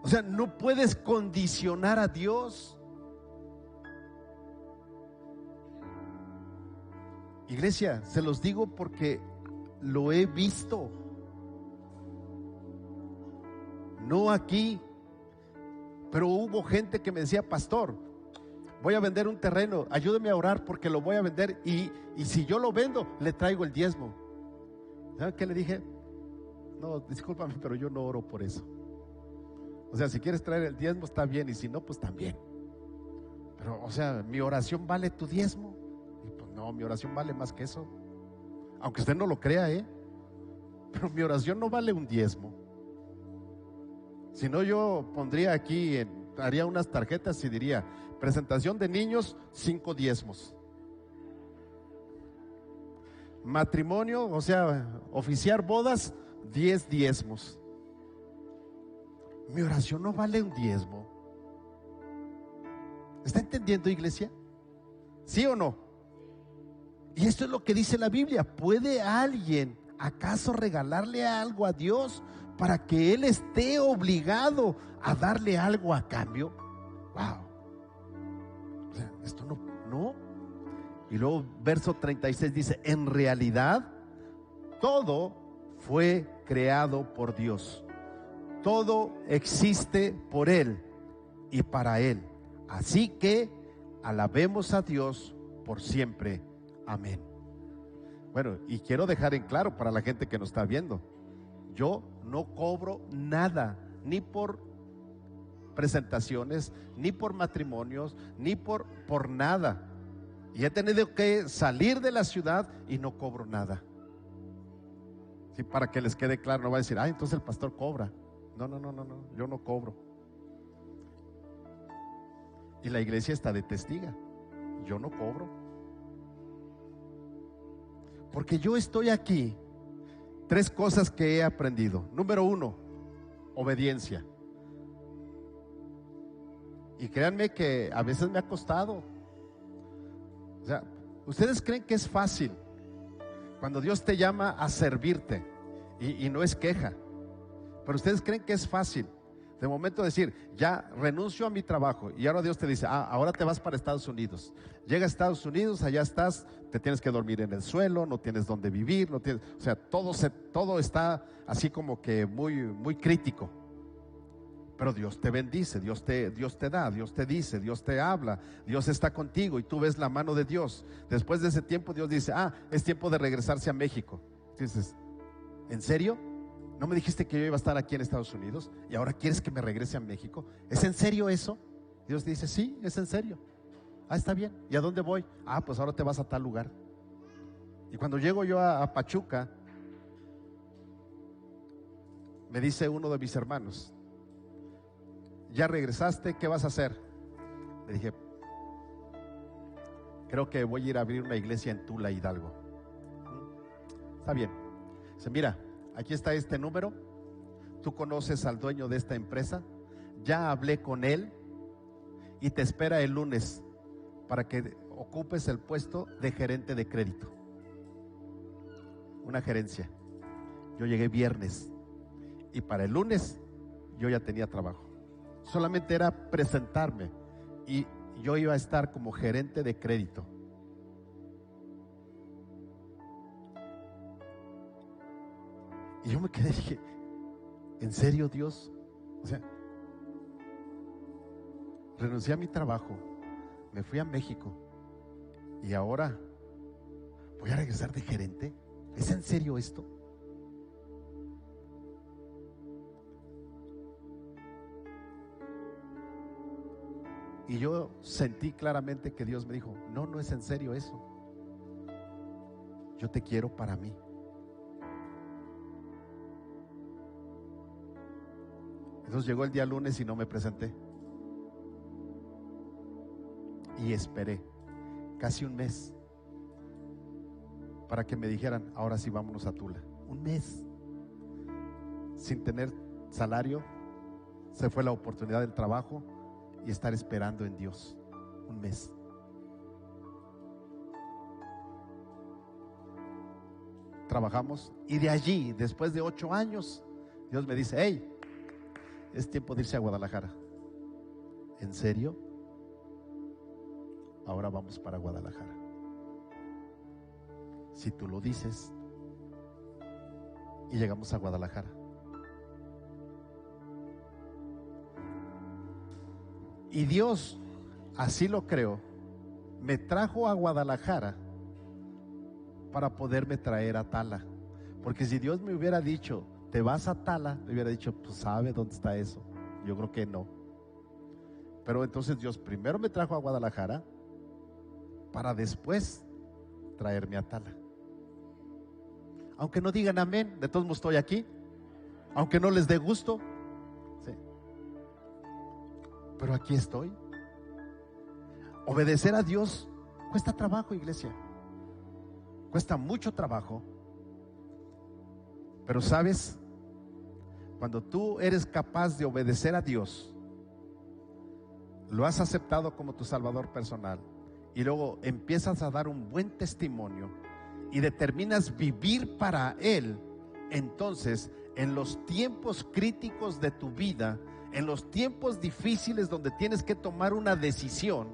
O sea, no puedes condicionar a Dios. Iglesia, se los digo porque lo he visto. No aquí, pero hubo gente que me decía: pastor, voy a vender un terreno, ayúdeme a orar porque lo voy a vender, y si yo lo vendo, le traigo el diezmo. ¿Saben qué le dije? No, discúlpame, pero yo no oro por eso. O sea, si quieres traer el diezmo está bien, y si no, pues también. Pero, o sea, ¿mi oración vale tu diezmo? Y pues no, mi oración vale más que eso. Aunque usted no lo crea, pero mi oración no vale un diezmo. Si no, yo pondría aquí, haría unas tarjetas y diría: presentación de niños, 5 diezmos. Matrimonio, o sea, oficiar bodas, 10 diezmos. Mi oración no vale un diezmo. ¿Está entendiendo, iglesia? ¿Sí o no? Y esto es lo que dice la Biblia. ¿Puede alguien acaso regalarle algo a Dios para que Él esté obligado a darle algo a cambio? Wow. O sea, esto no. Y luego verso 36 dice: en realidad todo fue creado por Dios. Todo existe por Él y para Él. Así que alabemos a Dios por siempre. Amén. Bueno, y quiero dejar en claro para la gente que nos está viendo: yo no cobro nada, ni por presentaciones, ni por matrimonios, ni por nada. Y he tenido que salir de la ciudad y no cobro nada. Sí, para que les quede claro, no va a decir, entonces el pastor cobra. No, yo no cobro. Y la iglesia está de testiga. Yo no cobro. Porque yo estoy aquí. 3 cosas que he aprendido. Número 1, obediencia. Y créanme que a veces me ha costado. O sea, ¿ustedes creen que es fácil cuando Dios te llama a servirte? Y no es queja. Pero ustedes creen que es fácil de momento decir, ya renuncio a mi trabajo, y ahora Dios te dice, ahora te vas para Estados Unidos. Llega a Estados Unidos, allá estás, te tienes que dormir en el suelo, no tienes donde vivir, no tienes, o sea, todo está así como que muy crítico. Pero Dios te bendice, Dios te da, Dios te dice, Dios te habla, Dios está contigo y tú ves la mano de Dios. Después de ese tiempo Dios dice, es tiempo de regresarse a México. Dices, ¿en serio? ¿No me dijiste que yo iba a estar aquí en Estados Unidos y ahora quieres que me regrese a México? ¿Es en serio eso? Dios dice, sí, es en serio. Está bien. ¿Y a dónde voy? Pues ahora te vas a tal lugar. Y cuando llego yo a Pachuca, me dice uno de mis hermanos, ¿ya regresaste? ¿Qué vas a hacer? Le dije, creo que voy a ir a abrir una iglesia en Tula, Hidalgo. Está bien. Dice, mira, aquí está este número, tú conoces al dueño de esta empresa, ya hablé con él y te espera el lunes para que ocupes el puesto de gerente de crédito, una gerencia. Yo llegué viernes y para el lunes yo ya tenía trabajo, solamente era presentarme y yo iba a estar como gerente de crédito. Y yo me quedé y dije, ¿en serio, Dios? O sea, renuncié a mi trabajo, me fui a México y ahora voy a regresar de gerente. ¿Es en serio esto? Y yo sentí claramente que Dios me dijo, no es en serio eso. Yo te quiero para mí. Entonces llegó el día lunes y no me presenté. Y esperé casi un mes para que me dijeran, ahora sí vámonos a Tula. Un mes sin tener salario. Se fue la oportunidad del trabajo y estar esperando en Dios. Un mes. Trabajamos y de allí, después de 8 años, Dios me dice, hey, es tiempo de irse a Guadalajara. ¿En serio? Ahora vamos para Guadalajara. Si tú lo dices. Y llegamos a Guadalajara. Y Dios, así lo creo, me trajo a Guadalajara para poderme traer a Tala. Porque si Dios me hubiera dicho, te vas a Tala, me hubiera dicho, pues ¿sabe dónde está eso? Yo creo que no. Pero entonces Dios primero me trajo a Guadalajara para después traerme a Tala. Aunque no digan amén, de todos modos estoy aquí. Aunque no les dé gusto, sí. Pero aquí estoy. Obedecer a Dios cuesta trabajo, iglesia. Cuesta mucho trabajo. Pero sabes, cuando tú eres capaz de obedecer a Dios, lo has aceptado como tu Salvador personal y luego empiezas a dar un buen testimonio y determinas vivir para Él, entonces en los tiempos críticos de tu vida, en los tiempos difíciles donde tienes que tomar una decisión,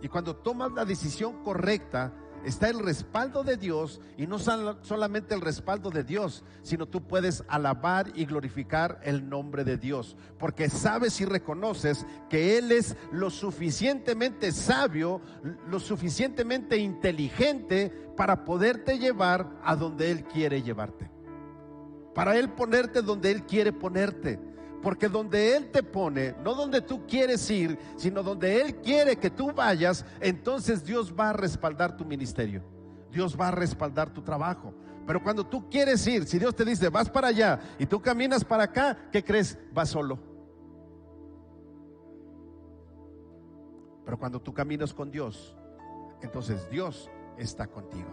y cuando tomas la decisión correcta, está el respaldo de Dios, y no solamente el respaldo de Dios, sino tú puedes alabar y glorificar el nombre de Dios, porque sabes y reconoces que Él es lo suficientemente sabio, lo suficientemente inteligente para poderte llevar a donde Él quiere llevarte, para Él ponerte donde Él quiere ponerte, Porque donde Él te pone, no donde tú quieres ir, sino donde Él quiere que tú vayas, entonces Dios va a respaldar tu ministerio, Dios va a respaldar tu trabajo. Pero cuando tú quieres ir, si Dios te dice vas para allá y tú caminas para acá, ¿qué crees? Vas solo. Pero cuando tú caminas con Dios, entonces Dios está contigo.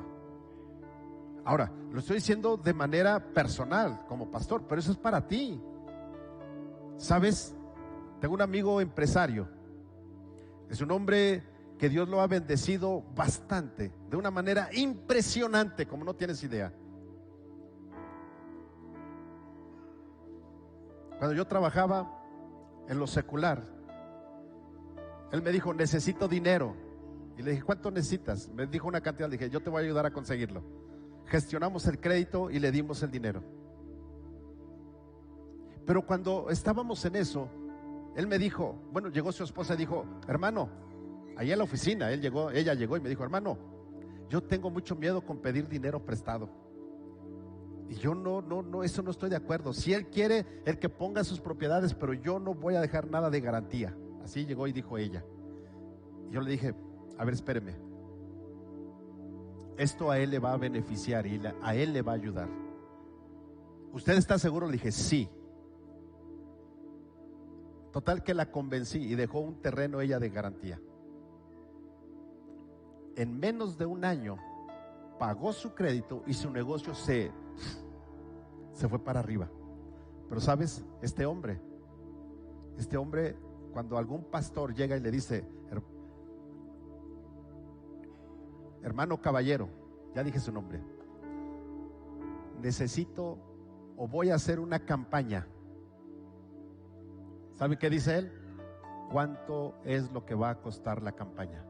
Ahora, lo estoy diciendo de manera personal como pastor, pero eso es para ti. ¿Sabes? Tengo un amigo empresario. Es un hombre que Dios lo ha bendecido bastante, de una manera impresionante, como no tienes idea. Cuando yo trabajaba en lo secular, él me dijo, necesito dinero. Y le dije, ¿cuánto necesitas? Me dijo una cantidad, le dije, yo te voy a ayudar a conseguirlo. Gestionamos el crédito y le dimos el dinero. Pero cuando estábamos en eso, él me dijo, bueno, llegó su esposa y dijo, hermano, allá en la oficina, ella llegó y me dijo, hermano, yo tengo mucho miedo con pedir dinero prestado. Y yo no, eso no estoy de acuerdo. Si él quiere, el que ponga sus propiedades, pero yo no voy a dejar nada de garantía. Así llegó y dijo ella. Y yo le dije, a ver, espéreme. Esto a él le va a beneficiar y a él le va a ayudar. ¿Usted está seguro? Le dije, sí. Total que la convencí y dejó un terreno ella de garantía. En menos de un año pagó su crédito y su negocio se fue para arriba. Pero sabes, este hombre, cuando algún pastor llega y le dice, hermano caballero, ya dije su nombre, necesito o voy a hacer una campaña. ¿Sabe qué dice él? ¿Cuánto es lo que va a costar la campaña?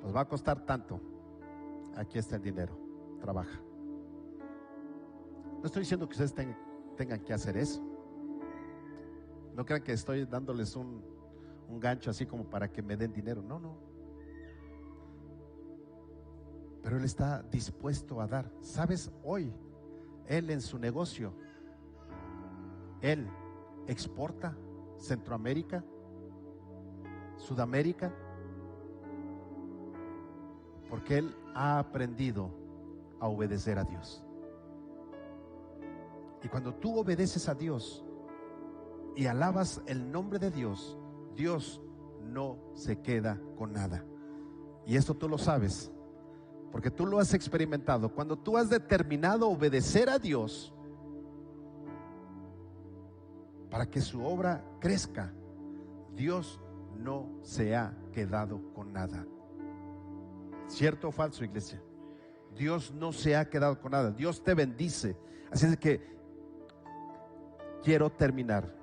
Pues va a costar tanto. Aquí está el dinero, trabaja. No estoy diciendo que ustedes tengan que hacer eso. No crean que estoy dándoles un gancho así como para que me den dinero. No. Pero él está dispuesto a dar. ¿Sabes? Hoy, él en su negocio, él exporta Centroamérica, Sudamérica, porque él ha aprendido a obedecer a Dios. Y cuando tú obedeces a Dios y alabas el nombre de Dios, Dios no se queda con nada. Y esto tú lo sabes, porque tú lo has experimentado. Cuando tú has determinado obedecer a Dios para que su obra crezca, Dios no se ha quedado con nada. ¿Cierto o falso, iglesia? Dios no se ha quedado con nada. Dios te bendice. Así es que quiero terminar.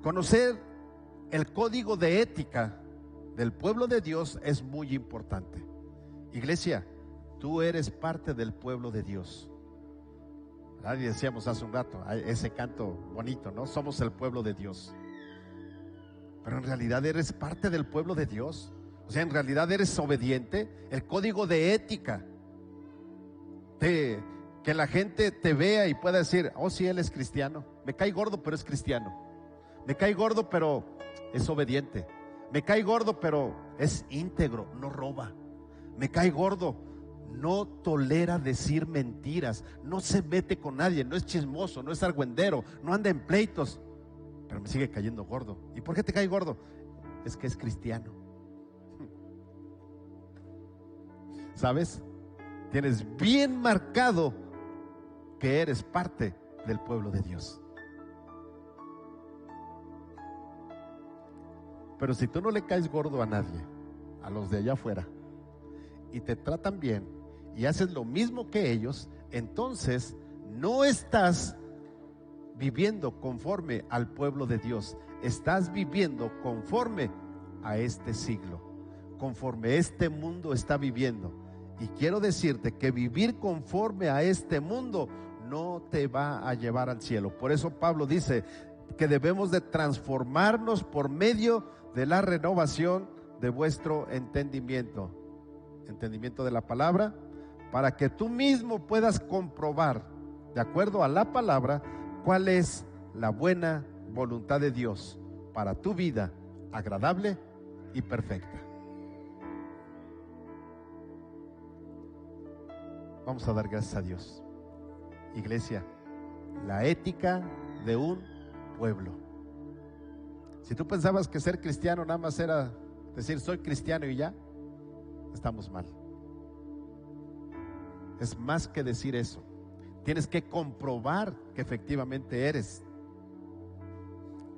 Conocer el código de ética del pueblo de Dios es muy importante. Iglesia, tú eres parte del pueblo de Dios. Y decíamos hace un rato, ese canto bonito, ¿no? Somos el pueblo de Dios. Pero en realidad eres parte del pueblo de Dios. O sea, en realidad eres obediente. El código de ética, que la gente te vea y pueda decir, oh sí, él es cristiano. Me cae gordo, pero es cristiano. Me cae gordo, pero es obediente. Me cae gordo, pero es íntegro, no roba. Me cae gordo, no tolera decir mentiras, no se mete con nadie, no es chismoso, no es argüendero, no anda en pleitos, pero me sigue cayendo gordo. ¿Y por qué te cae gordo? Es que es cristiano. ¿Sabes? Tienes bien marcado que eres parte del pueblo de Dios. Pero si tú no le caes gordo a nadie, a los de allá afuera, y te tratan bien y haces lo mismo que ellos, entonces no estás viviendo conforme al pueblo de Dios, estás viviendo conforme a este siglo, conforme este mundo está viviendo. Y quiero decirte que vivir conforme a este mundo no te va a llevar al cielo. Por eso Pablo dice que debemos de transformarnos por medio de la renovación de vuestro entendimiento de la palabra, para que tú mismo puedas comprobar, de acuerdo a la palabra, cuál es la buena voluntad de Dios para tu vida, agradable y perfecta. Vamos a dar gracias a Dios. Iglesia, la ética de un pueblo. Si tú pensabas que ser cristiano nada más era decir soy cristiano y ya, estamos mal. Es más que decir eso. Tienes que comprobar que efectivamente eres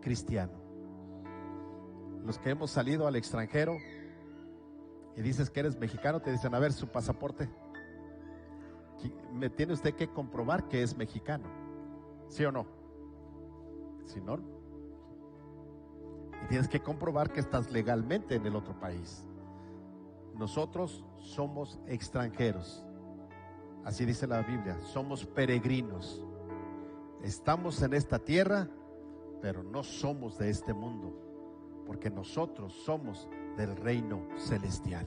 cristiano. Los que hemos salido al extranjero y dices que eres mexicano, te dicen, a ver su pasaporte. Me tiene usted que comprobar que es mexicano, ¿sí o no? Si no, y tienes que comprobar que estás legalmente en el otro país. Nosotros somos extranjeros, así dice la Biblia, somos peregrinos. Estamos en esta tierra, pero no somos de este mundo, porque nosotros somos del reino celestial.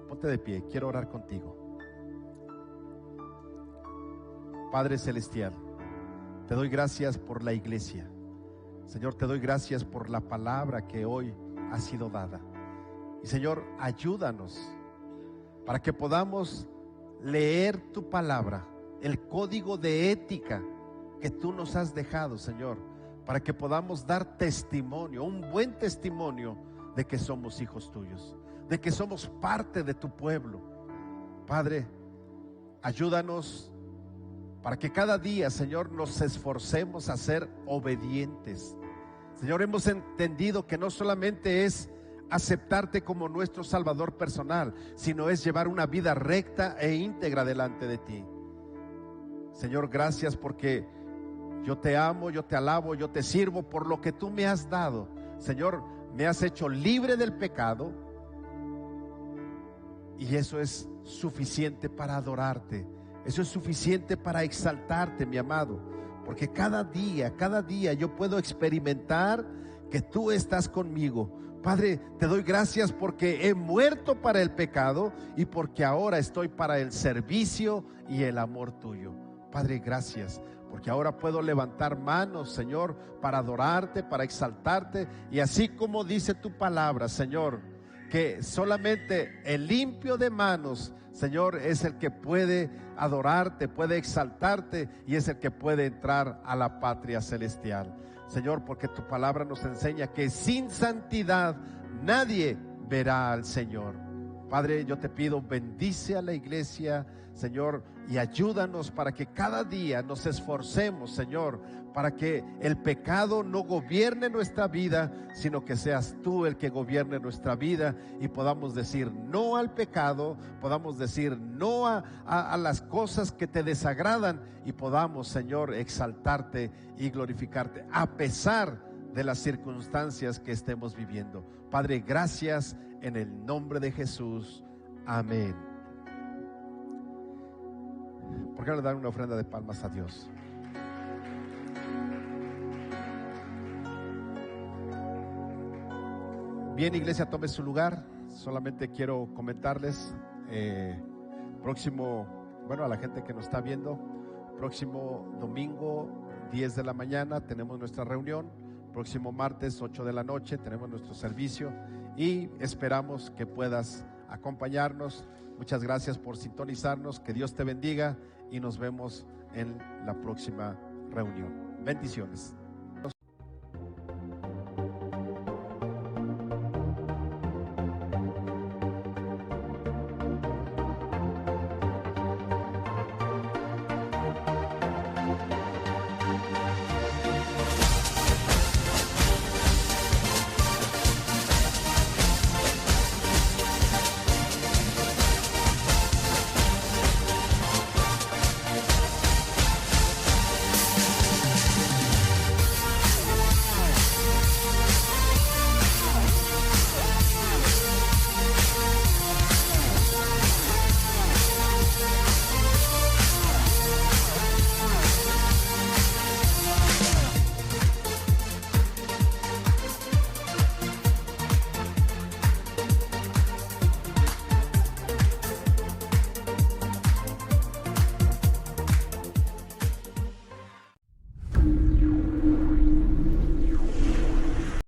Ponte de pie, quiero orar contigo. Padre celestial, te doy gracias por la iglesia. Señor, te doy gracias por la palabra que hoy ha sido dada. Y Señor, ayúdanos para que podamos leer tu palabra, el código de ética que tú nos has dejado, Señor, para que podamos dar testimonio, un buen testimonio de que somos hijos tuyos, de que somos parte de tu pueblo. Padre, ayúdanos para que cada día, Señor, nos esforcemos a ser obedientes. Señor, hemos entendido que no solamente es aceptarte como nuestro Salvador personal, sino es llevar una vida recta e íntegra delante de ti. Señor, gracias porque yo te amo, yo te alabo, yo te sirvo por lo que tú me has dado. Señor, me has hecho libre del pecado y eso es suficiente para adorarte. Eso es suficiente para exaltarte, mi amado, porque cada día yo puedo experimentar que tú estás conmigo. Padre, te doy gracias porque he muerto para el pecado y porque ahora estoy para el servicio y el amor tuyo. Padre, gracias, porque ahora puedo levantar manos, Señor, para adorarte, para exaltarte, y así como dice tu palabra, Señor, que solamente el limpio de manos, Señor, es el que puede adorarte, puede exaltarte y es el que puede entrar a la patria celestial. Señor, porque tu palabra nos enseña que sin santidad nadie verá al Señor. Padre, yo te pido, bendice a la iglesia, Señor, y ayúdanos para que cada día nos esforcemos, Señor, para que el pecado no gobierne nuestra vida, sino que seas tú el que gobierne nuestra vida y podamos decir no al pecado, podamos decir no a las cosas que te desagradan y podamos, Señor, exaltarte y glorificarte a pesar de las circunstancias que estemos viviendo. Padre, gracias en el nombre de Jesús. Amén. ¿Por qué no le dan una ofrenda de palmas a Dios? Bien, iglesia, tome su lugar. Solamente quiero comentarles a la gente que nos está viendo, próximo domingo 10 de la mañana tenemos nuestra reunión, próximo martes 8 de la noche tenemos nuestro servicio y esperamos que puedas acompañarnos. Muchas gracias por sintonizarnos, que Dios te bendiga y nos vemos en la próxima reunión. Bendiciones.